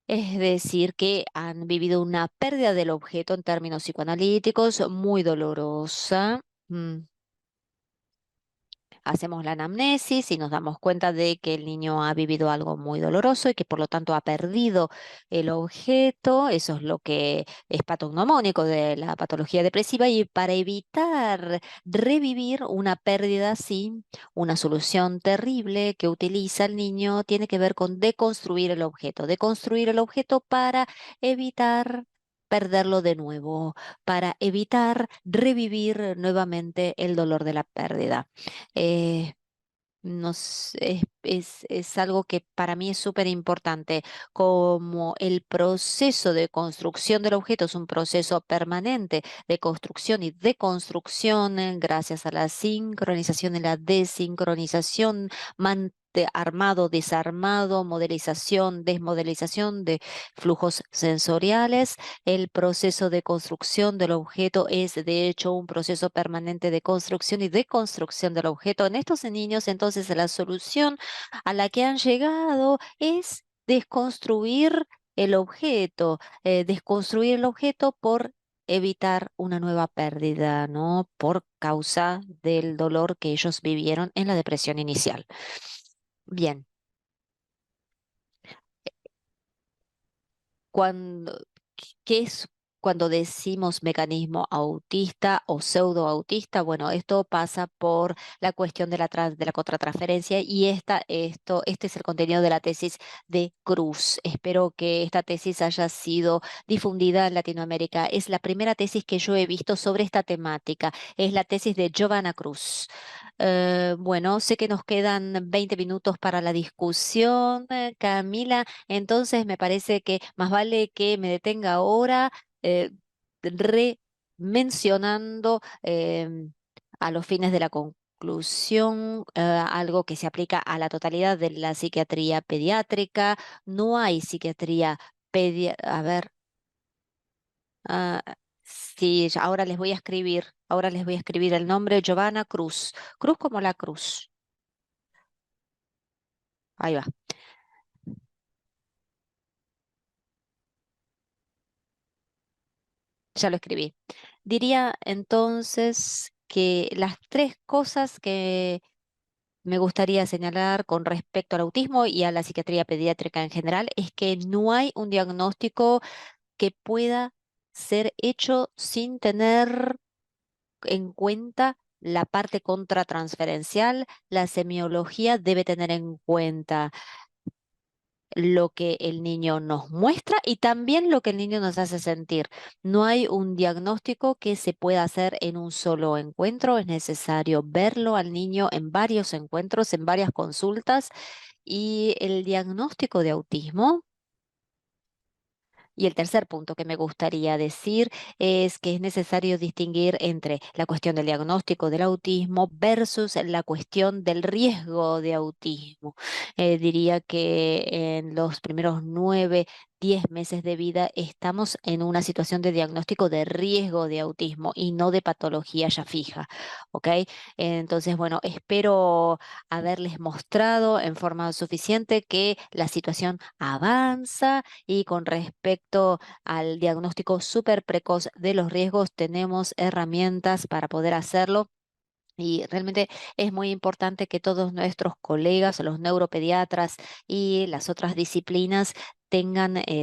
Es decir, que han vivido una pérdida del objeto en términos psicoanalíticos muy dolorosa. Hacemos la anamnesis y nos damos cuenta de que el niño ha vivido algo muy doloroso y que por lo tanto ha perdido el objeto. Eso es lo que es patognomónico de la patología depresiva, y para evitar revivir una pérdida así, una solución terrible que utiliza el niño tiene que ver con deconstruir el objeto para evitar perderlo de nuevo, para evitar revivir nuevamente el dolor de la pérdida. Eh, es algo que para mí es súper importante. Como el proceso de construcción del objeto es un proceso permanente de construcción y deconstrucción, gracias a la sincronización y la desincronización, armado, desarmado, modelización, desmodelización de flujos sensoriales. El proceso de construcción del objeto es, de hecho, un proceso permanente de construcción y deconstrucción del objeto. En estos niños, entonces, la solución a la que han llegado es desconstruir el objeto por evitar una nueva pérdida, ¿no? Por causa del dolor que ellos vivieron en la depresión inicial. Bien. Cuando, ¿Qué es cuando decimos mecanismo autista o pseudoautista? Bueno, esto pasa por la cuestión de la contratransferencia, y este es el contenido de la tesis de Cruz. Espero que esta tesis haya sido difundida en Latinoamérica. Es la primera tesis que yo he visto sobre esta temática. Es la tesis de Giovanna Cruz. Bueno, sé que nos quedan 20 minutos para la discusión, Camila. Entonces me parece que más vale que me detenga ahora, mencionando a los fines de la conclusión algo que se aplica a la totalidad de la psiquiatría pediátrica. No hay psiquiatría pediátrica. A ver. ah, sí, ahora les voy a escribir el nombre: Giovanna Cruz. Cruz como la cruz. Ahí va. Ya lo escribí. Diría entonces que las tres cosas que me gustaría señalar con respecto al autismo y a la psiquiatría pediátrica en general es que no hay un diagnóstico que pueda ser hecho sin tener en cuenta la parte contratransferencial. La semiología debe tener en cuenta lo que el niño nos muestra y también lo que el niño nos hace sentir. No hay un diagnóstico que se pueda hacer en un solo encuentro. Es necesario verlo al niño en varios encuentros, en varias consultas. Y el diagnóstico de autismo. Y el tercer punto que me gustaría decir es que es necesario distinguir entre la cuestión del diagnóstico del autismo versus la cuestión del riesgo de autismo. Diría que en los primeros 9, 10 meses de vida estamos en una situación de diagnóstico de riesgo de autismo y no de patología ya fija, ¿ok? Entonces, bueno, espero haberles mostrado en forma suficiente que la situación avanza, y con respecto al diagnóstico súper precoz de los riesgos, tenemos herramientas para poder hacerlo. Y realmente es muy importante que todos nuestros colegas, los neuropediatras y las otras disciplinas,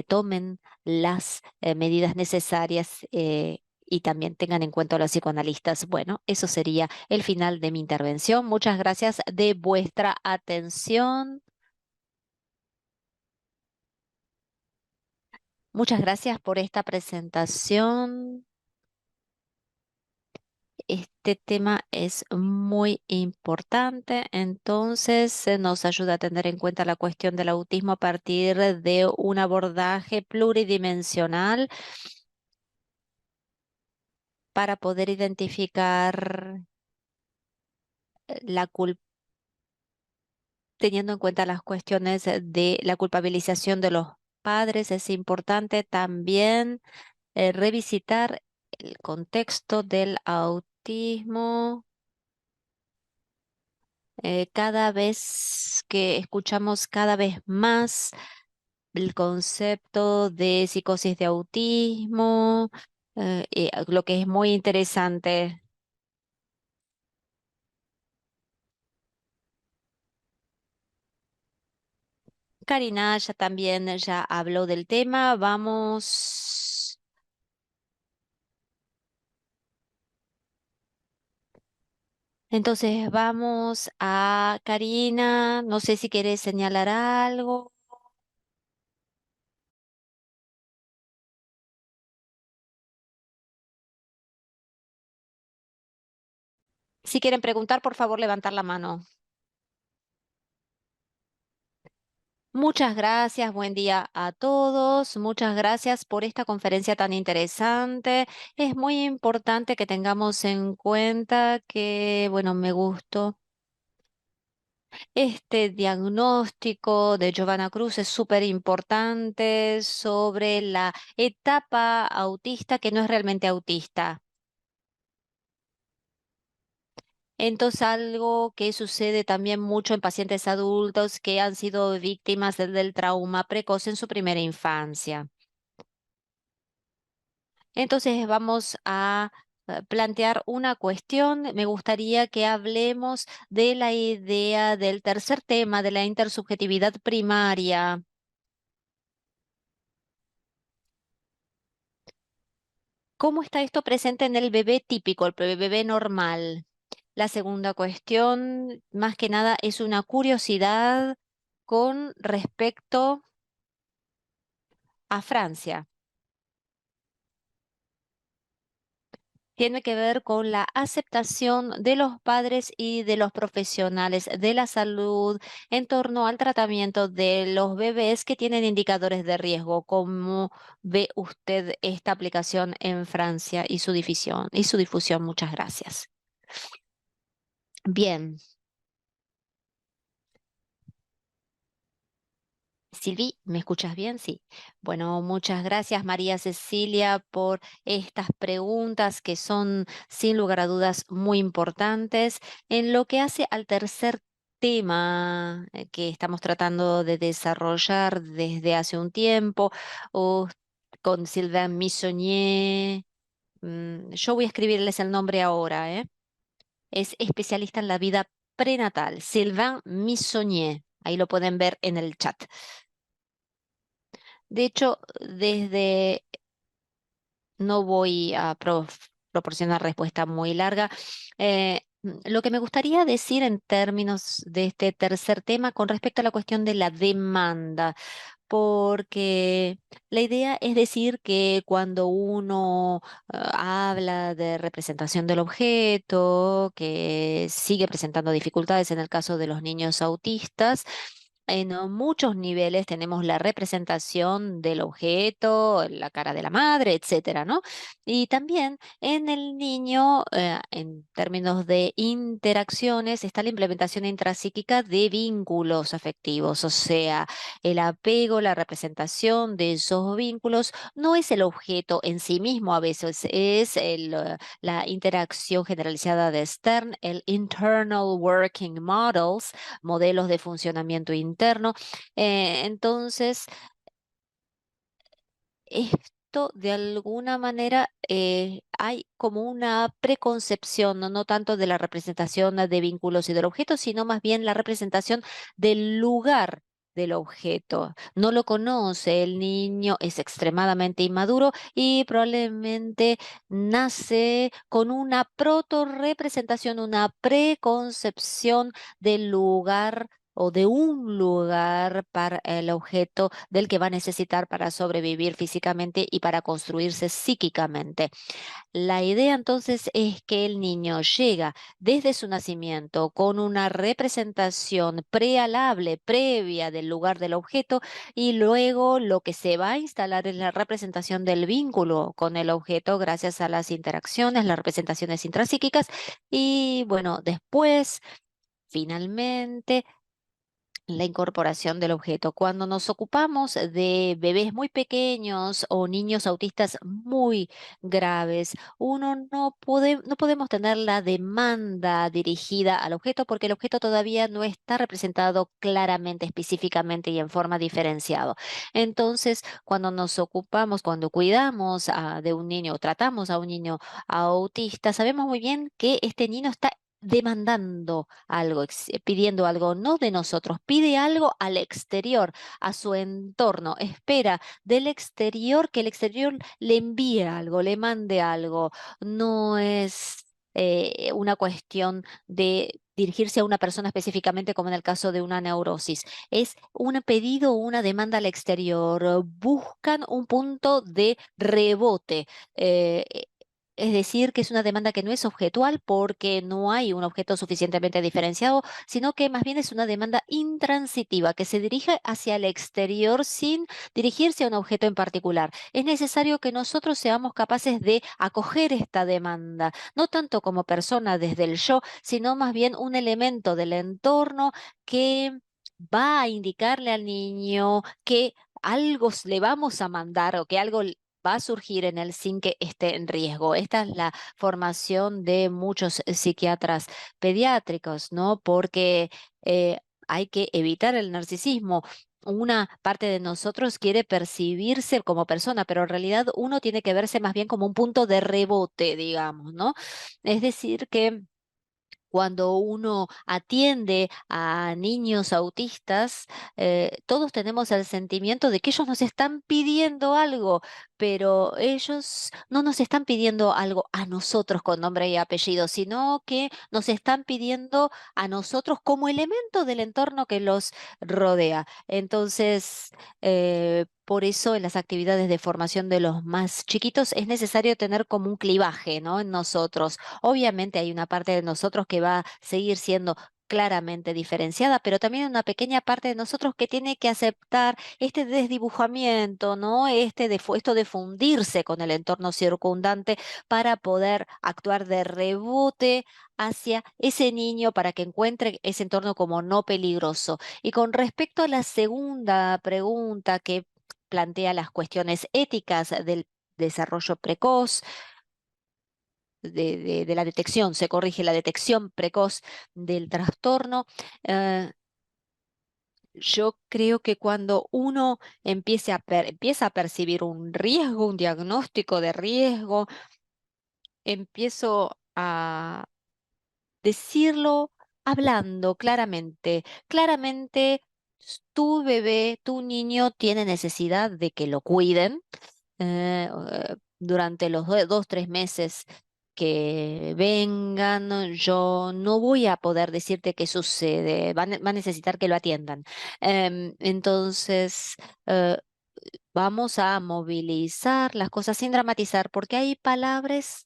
tomen las medidas necesarias y también tengan en cuenta a los psicoanalistas. Bueno, eso sería el final de mi intervención. Muchas gracias de vuestra atención. Muchas gracias por esta presentación. Este tema es muy importante, entonces nos ayuda a tener en cuenta la cuestión del autismo a partir de un abordaje pluridimensional para poder identificar la culpa, teniendo en cuenta las cuestiones de la culpabilización de los padres. Es importante también revisitar el contexto del autismo. Cada vez que escuchamos cada vez más el concepto de psicosis de autismo, lo que es muy interesante. Karina ya también ya habló del tema. Vamos. Entonces vamos a Karina. No sé si quieres señalar algo. Si quieren preguntar, por favor, levantar la mano. Muchas gracias, buen día a todos. Muchas gracias por esta conferencia tan interesante. Es muy importante que tengamos en cuenta que, bueno, me gustó. Este diagnóstico de Giovanna Cruz es súper importante sobre la etapa autista que no es realmente autista. Entonces, algo que sucede también mucho en pacientes adultos que han sido víctimas del trauma precoz en su primera infancia. Entonces, vamos a plantear una cuestión. Me gustaría que hablemos de la idea del tercer tema, de la intersubjetividad primaria. ¿Cómo está esto presente en el bebé típico, el bebé normal? La segunda cuestión, más que nada, es una curiosidad con respecto a Francia. Tiene que ver con la aceptación de los padres y de los profesionales de la salud en torno al tratamiento de los bebés que tienen indicadores de riesgo. ¿Cómo ve usted esta aplicación en Francia y su difusión? Muchas gracias. Bien. Silvi, ¿me escuchas bien? Sí. Bueno, muchas gracias María Cecilia por estas preguntas que son sin lugar a dudas muy importantes. En lo que hace al tercer tema que estamos tratando de desarrollar desde hace un tiempo, o con Sylvain Missonnier, yo voy a escribirles el nombre ahora, ¿eh? Es especialista en la vida prenatal, Sylvain Missonnier. Ahí lo pueden ver en el chat. De hecho, no voy a proporcionar respuesta muy larga. Lo que me gustaría decir en términos de este tercer tema con respecto a la cuestión de la demanda, porque la idea es decir que cuando uno habla de representación del objeto, que sigue presentando dificultades en el caso de los niños autistas, en muchos niveles tenemos la representación del objeto, la cara de la madre, etcétera, ¿no? Y también en el niño, en términos de interacciones, está la implementación intrapsíquica de vínculos afectivos, o sea, el apego, la representación de esos vínculos no es el objeto en sí mismo, a veces es la interacción generalizada de Stern, el Internal Working Models, modelos de funcionamiento interno. Entonces, esto de alguna manera hay como una preconcepción, no tanto de la representación de vínculos y del objeto, sino más bien la representación del lugar del objeto. No lo conoce, el niño es extremadamente inmaduro y probablemente nace con una proto-representación, una preconcepción del lugar o de un lugar para el objeto del que va a necesitar para sobrevivir físicamente y para construirse psíquicamente. La idea entonces es que el niño llega desde su nacimiento con una representación prealable, previa del lugar del objeto, y luego lo que se va a instalar es la representación del vínculo con el objeto gracias a las interacciones, las representaciones intrapsíquicas, y bueno, después, finalmente, la incorporación del objeto. Cuando nos ocupamos de bebés muy pequeños o niños autistas muy graves, no podemos tener la demanda dirigida al objeto porque el objeto todavía no está representado claramente, específicamente y en forma diferenciada. Entonces, cuando nos ocupamos, cuando cuidamos de un niño o tratamos a un niño autista, sabemos muy bien que este niño está demandando algo, pidiendo algo, no de nosotros, pide algo al exterior, a su entorno, espera del exterior que el exterior le envíe algo, le mande algo. No es una cuestión de dirigirse a una persona específicamente, como en el caso de una neurosis. Es un pedido o una demanda al exterior. Buscan un punto de rebote. eh, es decir, que es una demanda que no es objetual porque no hay un objeto suficientemente diferenciado, sino que más bien es una demanda intransitiva que se dirige hacia el exterior sin dirigirse a un objeto en particular. Es necesario que nosotros seamos capaces de acoger esta demanda, no tanto como persona desde el yo, sino más bien un elemento del entorno que va a indicarle al niño que algo le vamos a mandar o que algo va a surgir en él sin que esté en riesgo. Esta es la formación de muchos psiquiatras pediátricos, ¿no? Porque hay que evitar el narcisismo. Una parte de nosotros quiere percibirse como persona, pero en realidad uno tiene que verse más bien como un punto de rebote, digamos, ¿no? Es decir, que cuando uno atiende a niños autistas, todos tenemos el sentimiento de que ellos nos están pidiendo algo, pero ellos no nos están pidiendo algo a nosotros con nombre y apellido, sino que nos están pidiendo a nosotros como elemento del entorno que los rodea. Entonces, por eso en las actividades de formación de los más chiquitos es necesario tener como un clivaje, ¿no? En nosotros. Obviamente hay una parte de nosotros que va a seguir siendo claramente diferenciada, pero también una pequeña parte de nosotros que tiene que aceptar este desdibujamiento, ¿no? Esto de fundirse con el entorno circundante para poder actuar de rebote hacia ese niño para que encuentre ese entorno como no peligroso. Y con respecto a la segunda pregunta que plantea las cuestiones éticas del desarrollo precoz, de la detección, se corrige la detección precoz del trastorno. Yo creo que cuando uno empieza a percibir un riesgo, un diagnóstico de riesgo, empiezo a decirlo hablando claramente. Claramente, tu bebé, tu niño tiene necesidad de que lo cuiden durante los 2, 3 meses que vengan. Yo no voy a poder decirte qué sucede, va a necesitar que lo atiendan. Entonces, eh, vamos a movilizar las cosas sin dramatizar, porque hay palabras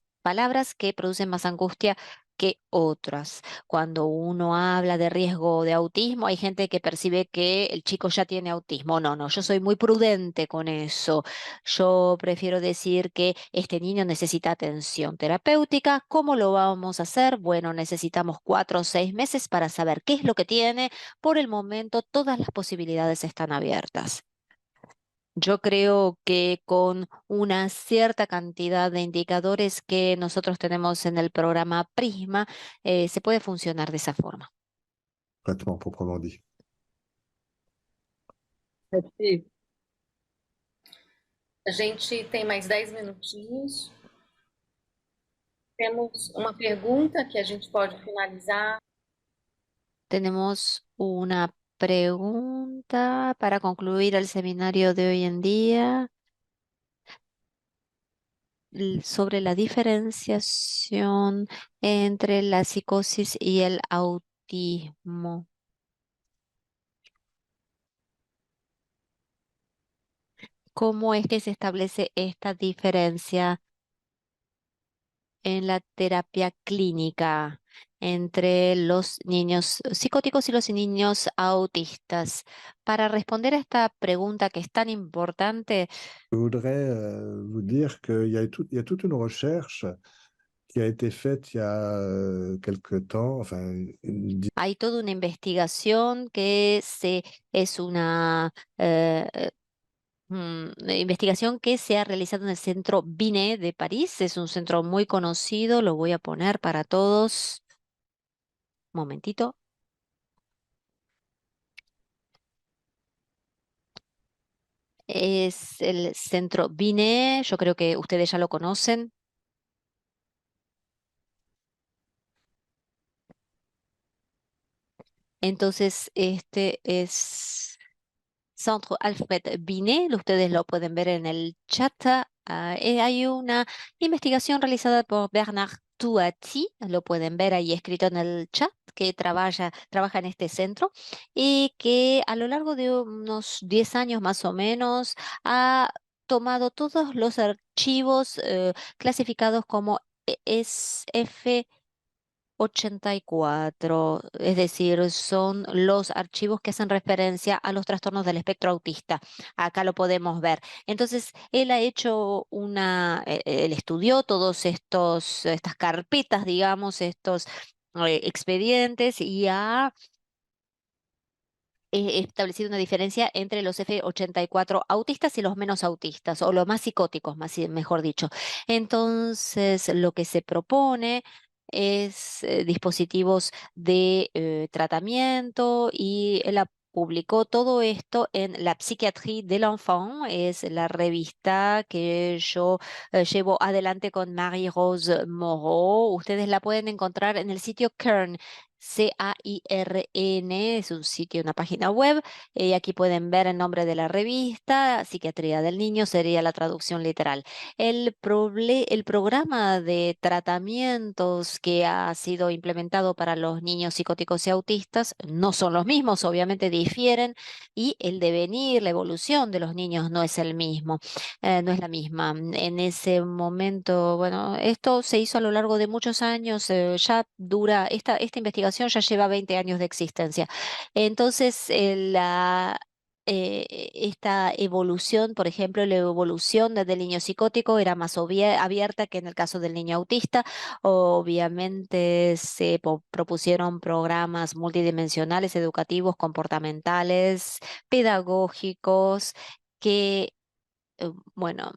que producen más angustia que otras. Cuando uno habla de riesgo de autismo, hay gente que percibe que el chico ya tiene autismo. No, no, yo soy muy prudente con eso. Yo prefiero decir que este niño necesita atención terapéutica. ¿Cómo lo vamos a hacer? Bueno, necesitamos 4 o 6 meses para saber qué es lo que tiene. Por el momento, todas las posibilidades están abiertas. Yo creo que con una cierta cantidad de indicadores que nosotros tenemos en el programa Prisma, se puede funcionar de esa forma. Complètement proprement dit. Steve, a gente tem mais 10 minutinhos. Temos uma pergunta que a gente pode finalizar. Tenemos una pregunta para concluir el seminario de hoy en día sobre la diferenciación entre la psicosis y el autismo. ¿Cómo es que se establece esta diferencia en la terapia clínica entre los niños psicóticos y los niños autistas? Para responder a esta pregunta que es tan importante, Je voudrais vous dire il y a toute une recherche qui a été faite il y a quelque temps, enfin, hay toda una investigación es una investigación que se ha realizado en el Centro Binet de París. Es un centro muy conocido, lo voy a poner para todos. Un momentito. Es el Centro Binet, yo creo que ustedes ya lo conocen. Entonces, este es Centro Alfred Binet, ustedes lo pueden ver en el chat. Hay una investigación realizada por Bernard Tuati, lo pueden ver ahí escrito en el chat, que trabaja en este centro y que a lo largo de unos 10 años más o menos ha tomado todos los archivos clasificados como SF 84, es decir, son los archivos que hacen referencia a los trastornos del espectro autista. Acá lo podemos ver. Entonces, él ha hecho él estudió estas carpetas, digamos, estos expedientes y ha establecido una diferencia entre los F84 autistas y los menos autistas, o los más psicóticos, mejor dicho. Entonces, lo que se propone es dispositivos de tratamiento y él publicó todo esto en La Psychiatrie de l'Enfant, es la revista que yo llevo adelante con Marie-Rose Moreau. Ustedes la pueden encontrar en el sitio Kern. CAIRN es un sitio, una página web. Aquí pueden ver el nombre de la revista, Psiquiatría del Niño sería la traducción literal. El programa de tratamientos que ha sido implementado para los niños psicóticos y autistas no son los mismos, obviamente difieren, y el devenir, la evolución de los niños no es el mismo, no es la misma. En ese momento, bueno, esto se hizo a lo largo de muchos años, ya dura, esta investigación ya lleva 20 años de existencia. Entonces, esta evolución, por ejemplo, la evolución del niño psicótico era más abierta que en el caso del niño autista. Obviamente se propusieron programas multidimensionales, educativos, comportamentales, pedagógicos, que bueno,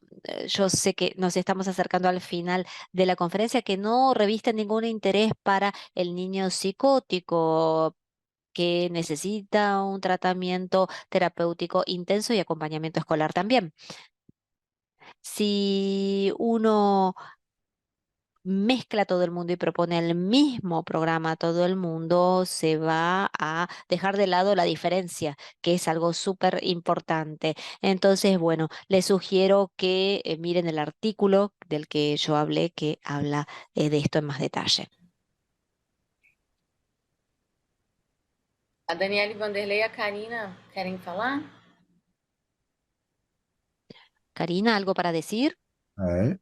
yo sé que nos estamos acercando al final de la conferencia, que no revisten ningún interés para el niño psicótico que necesita un tratamiento terapéutico intenso y acompañamiento escolar también. Si uno mezcla a todo el mundo y propone el mismo programa a todo el mundo, se va a dejar de lado la diferencia, que es algo súper importante. Entonces, bueno, les sugiero que miren el artículo del que yo hablé, que habla de esto en más detalle. A Daniela Vanderlei e a Karina querem falar? Karina, ¿algo para decir? ouais.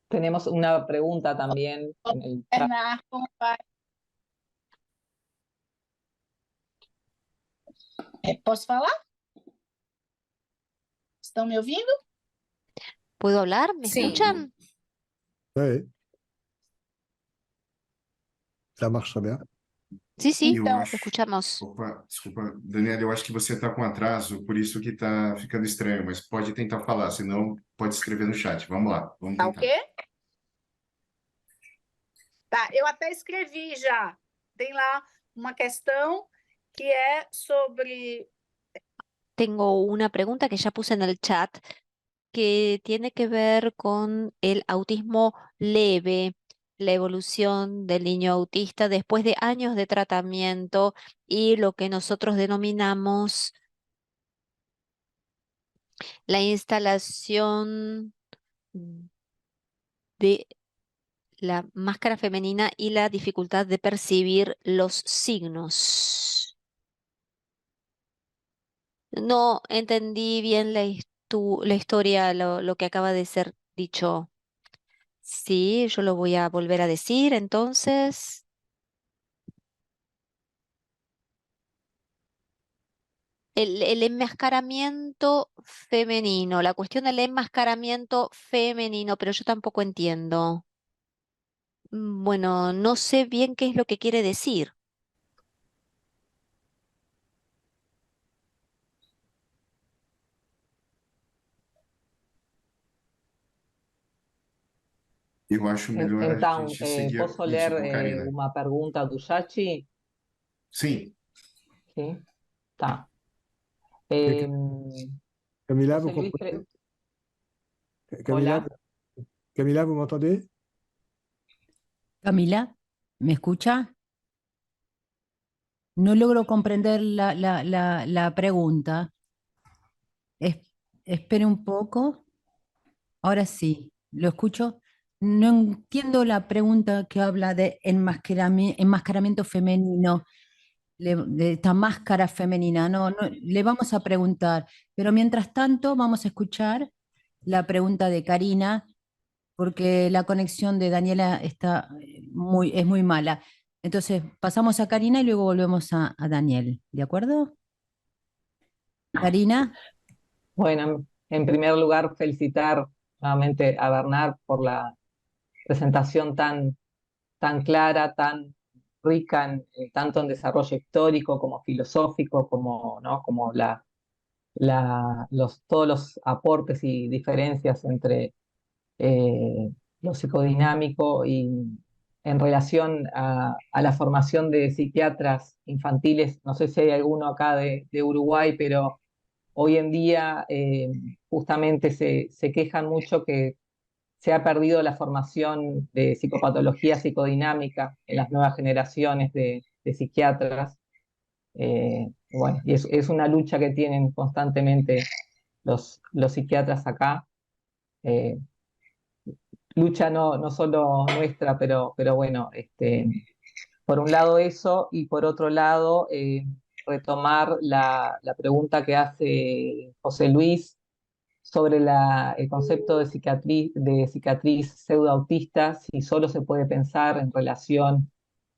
Tenemos una pregunta también en el chat. Bernard, como vai? Posso falar? Estão me ouvindo? ¿Puedo hablar? ¿Me Sí. escuchan? Ouais. Ça marche très bien. Sí, sí, Eu Então, acho. escuchamos. Opa, desculpa, Daniela, eu acho que você está com atraso, por isso que está ficando estranho, mas pode tentar falar, senão pode escrever no chat. Vamos lá, vamos tá o tentar. quê? Tá, eu até escrevi já. Tem lá uma questão que é sobre Tengo una pregunta que ya puse en el chat que tiene que ver con el autismo leve. la evolución del niño autista después de años de tratamiento y lo que nosotros denominamos la instalación de la máscara femenina y la dificultad de percibir los signos. No entendí bien la historia, lo que acaba de ser dicho. Sí, yo lo voy a volver a decir entonces. El enmascaramiento femenino, la cuestión del enmascaramiento femenino, pero yo tampoco entiendo. Bueno, no sé bien qué es lo que quiere decir. Eu acho melhor a Então, gente seguir posso isso ler com Karina. uma pergunta do chat? Sim, Sim, tá. Et Camilla, vous José Luis, comprenez? Camilla, hola. Camilla, vous m'entendez? Camila, ¿me escucha? No logro comprender la pregunta. Espere un poco. Ahora sí, lo escucho. No entiendo la pregunta que habla de enmascaramiento femenino, de esta máscara femenina. No, no, le vamos a preguntar, pero mientras tanto vamos a escuchar la pregunta de Karina, porque la conexión de Daniela es muy mala. Entonces pasamos a Karina y luego volvemos a Daniel, ¿de acuerdo? Karina, Bueno, en primer lugar, felicitar nuevamente a Bernard por la presentación tan clara, tan rica, tanto en desarrollo histórico como filosófico, como, ¿no? como todos los aportes y diferencias entre lo psicodinámico y en relación a la formación de psiquiatras infantiles. No sé si hay alguno acá de Uruguay, pero hoy en día justamente se quejan mucho que se ha perdido la formación de psicopatología psicodinámica en las nuevas generaciones de psiquiatras. Bueno, y es una lucha que tienen constantemente los psiquiatras acá. Eh, Lucha no solo nuestra, pero bueno, por un lado eso, y por otro lado retomar la pregunta que hace José Luis sobre el concepto de cicatriz pseudoautista, si solo se puede pensar en relación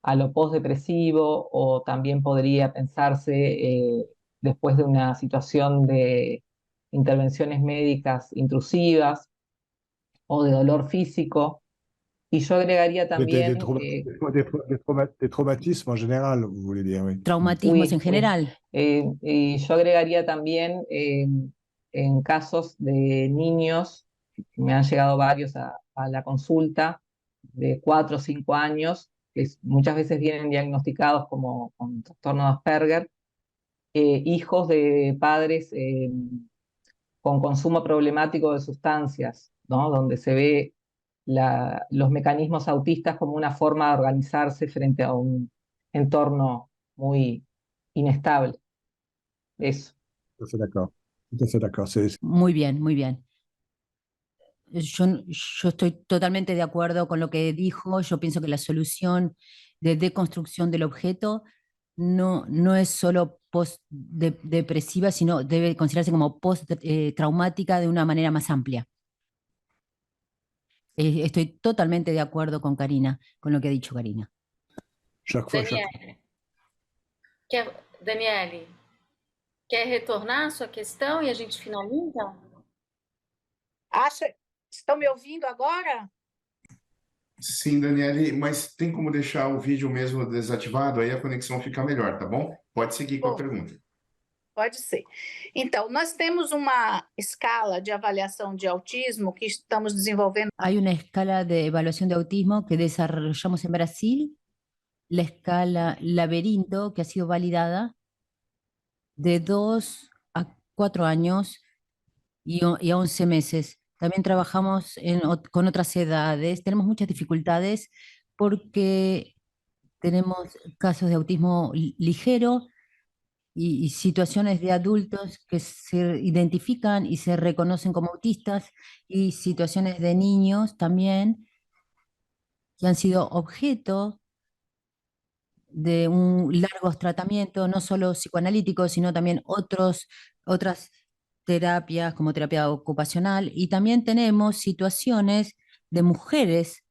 a lo postdepresivo o también podría pensarse después de una situación de intervenciones médicas intrusivas o de dolor físico. Y yo agregaría también, Des traumatismes en général, vous voulez dire, oui. traumatismos en oui, general. y yo agregaría también en casos de niños, me han llegado varios a la consulta, de 4 o 5 años, que muchas veces vienen diagnosticados como con trastorno de Asperger, hijos de padres con consumo problemático de sustancias, ¿no? Donde se ve los mecanismos autistas como una forma de organizarse frente a un entorno muy inestable. Eso. Tout à fait d'accord. Tout à fait d'accord. Muy bien, muy bien. Yo estoy totalmente de acuerdo con lo que dijo. Yo pienso que la solución de deconstrucción del objeto no es solo post-depresiva, sino debe considerarse como post-traumática de una manera más amplia. Estoy totalmente de acuerdo con Karina, con lo que ha dicho Karina. Daniele, quer retornar a sua questão e a gente finaliza? Estão me ouvindo agora? sim, Daniele, mas tem como deixar o vídeo mesmo desativado? Aí a conexão fica melhor, tá bom? Pode seguir com a Bom. pergunta. Pode ser. Então, nós temos uma escala de avaliação de autismo que estamos desenvolvendo. Hay una escala de evaluación de autismo que desarrollamos en Brasil, la escala Laberinto, que ha sido validada de 2 a 4 años y a 11 meses. también trabajamos con otras edades. Tenemos muchas dificultades porque tenemos casos de autismo ligero y situaciones de adultos que se identifican y se reconocen como autistas y situaciones de niños también que han sido objeto de un largos tratamientos, no solo psicoanalíticos, sino también otras terapias como terapia ocupacional. Y también tenemos situaciones de mujeres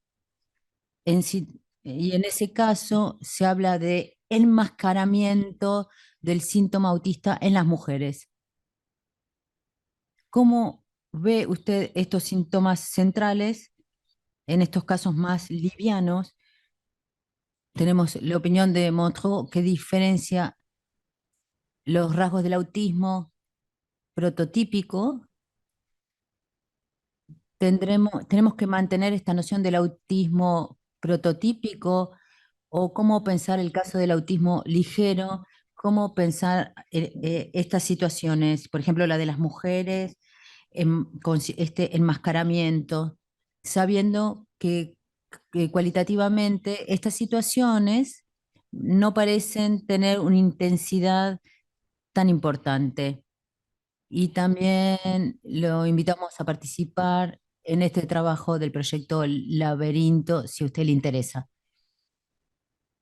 y en ese caso se habla de enmascaramiento del síntoma autista en las mujeres. ¿Cómo ve usted estos síntomas centrales en estos casos más livianos? Tenemos la opinión de Montreux que diferencia los rasgos del autismo prototípico. Tenemos que mantener esta noción del autismo prototípico o cómo pensar el caso del autismo ligero, cómo pensar estas situaciones, por ejemplo, la de las mujeres, con este enmascaramiento, sabiendo que cualitativamente estas situaciones no parecen tener una intensidad tan importante. Y también lo invitamos a participar en este trabajo del proyecto Laberinto, si a usted le interesa.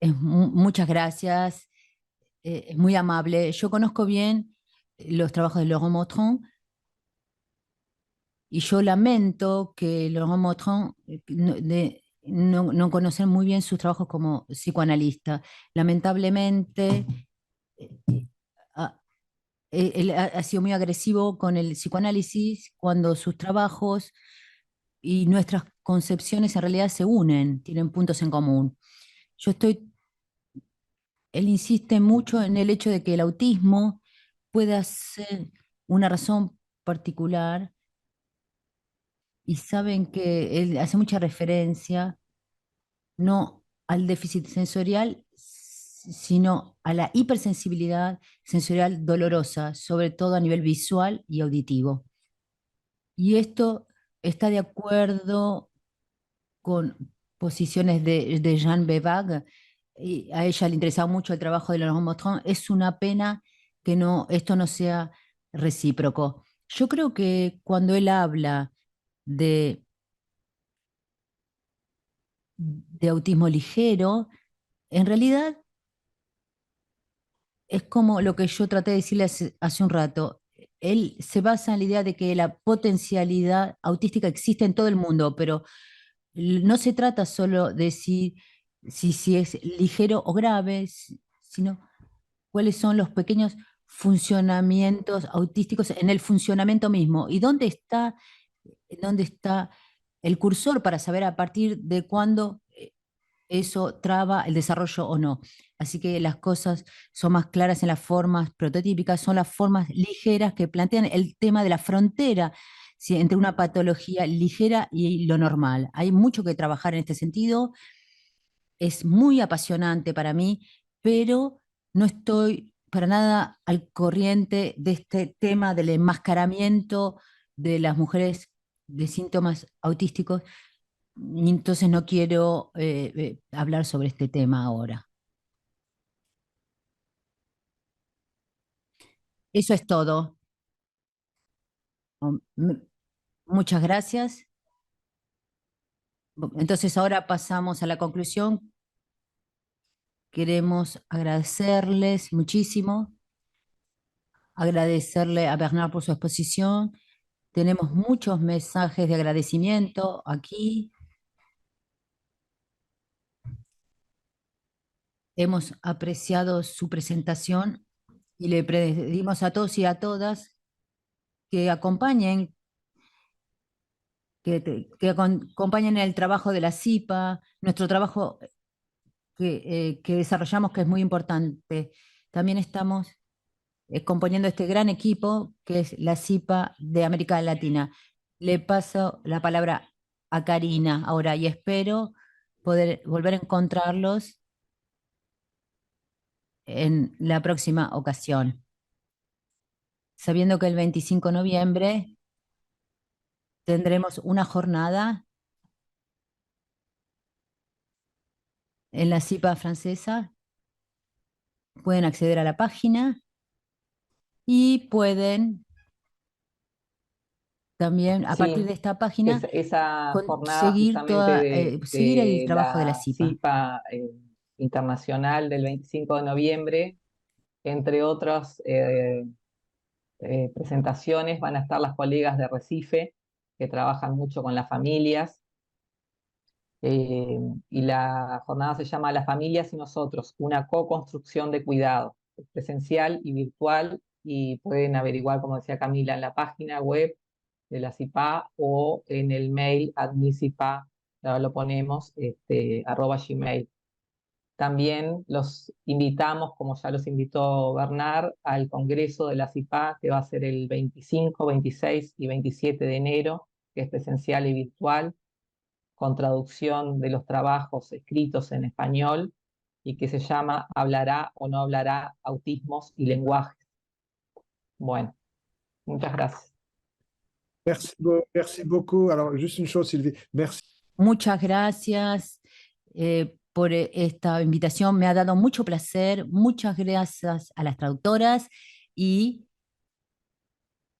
Muchas gracias, es muy amable. Yo conozco bien los trabajos de Laurent Mottron y yo lamento que Laurent Mottron no conocer muy bien sus trabajos como psicoanalista. Lamentablemente, ha, él ha sido muy agresivo con el psicoanálisis cuando sus trabajos y nuestras concepciones en realidad se unen, tienen puntos en común. Él insiste mucho en el hecho de que el autismo pueda ser una razón particular y saben que él hace mucha referencia no al déficit sensorial, sino a la hipersensibilidad sensorial dolorosa, sobre todo a nivel visual y auditivo. Y esto está de acuerdo con posiciones de Jeanne Bevag, y a ella le interesaba mucho el trabajo de Laurent Mottron. Es una pena que esto no sea recíproco. Yo creo que cuando él habla de, de autismo ligero, en realidad es como lo que yo traté de decirle hace un rato. Él se basa en la idea de que la potencialidad autística existe en todo el mundo, pero no se trata solo de si es ligero o grave, sino cuáles son los pequeños funcionamientos autísticos en el funcionamiento mismo y dónde está el cursor para saber a partir de cuándo eso traba el desarrollo o no. Así que las cosas son más claras en las formas prototípicas, son las formas ligeras que plantean el tema de la frontera, ¿sí?, entre una patología ligera y lo normal. Hay mucho que trabajar en este sentido, es muy apasionante para mí, pero no estoy para nada al corriente de este tema del enmascaramiento de las mujeres de síntomas autísticos, y entonces no quiero hablar sobre este tema ahora. Eso es todo. Muchas gracias. Entonces ahora pasamos a la conclusión. Queremos agradecerles muchísimo, agradecerle a Bernard por su exposición. Tenemos muchos mensajes de agradecimiento aquí. Hemos apreciado su presentación y le pedimos a todos y a todas que acompañen, que acompañen el trabajo de la CIPA, nuestro trabajo que desarrollamos, que es muy importante. También estamos componiendo este gran equipo que es la CIPA de América Latina. Le paso la palabra a Karina ahora y espero poder volver a encontrarlos en la próxima ocasión. Sabiendo que el 25 de noviembre tendremos una jornada en la CIPA francesa. Pueden acceder a la página y pueden también, a partir Sí, de esta página, esa jornada conseguir justamente seguir el de trabajo de la la CIPA. CIPA internacional del 25 de noviembre, entre otras presentaciones, van a estar las colegas de Recife, que trabajan mucho con las familias. Y la jornada se llama Las familias y nosotros, una co-construcción de cuidado, presencial y virtual, y pueden averiguar, como decía Camila, en la página web de la CIPA o en el mail admisipa, ahora lo ponemos, @gmail. También los invitamos, como ya los invitó Bernard, al Congreso de la CIPA, que va a ser el 25, 26 y 27 de enero, que es presencial y virtual, con traducción de los trabajos escritos en español y que se llama Hablará o no hablará, autismos y lenguajes. Bueno, muchas gracias. Merci beaucoup. Alors, juste une chose, Sylvie. Merci. Muchas gracias por esta invitación. Me ha dado mucho placer. Muchas gracias a las traductoras y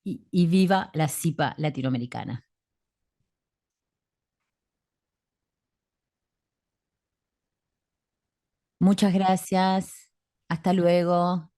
viva la CIPA latinoamericana. Muchas gracias. Hasta luego.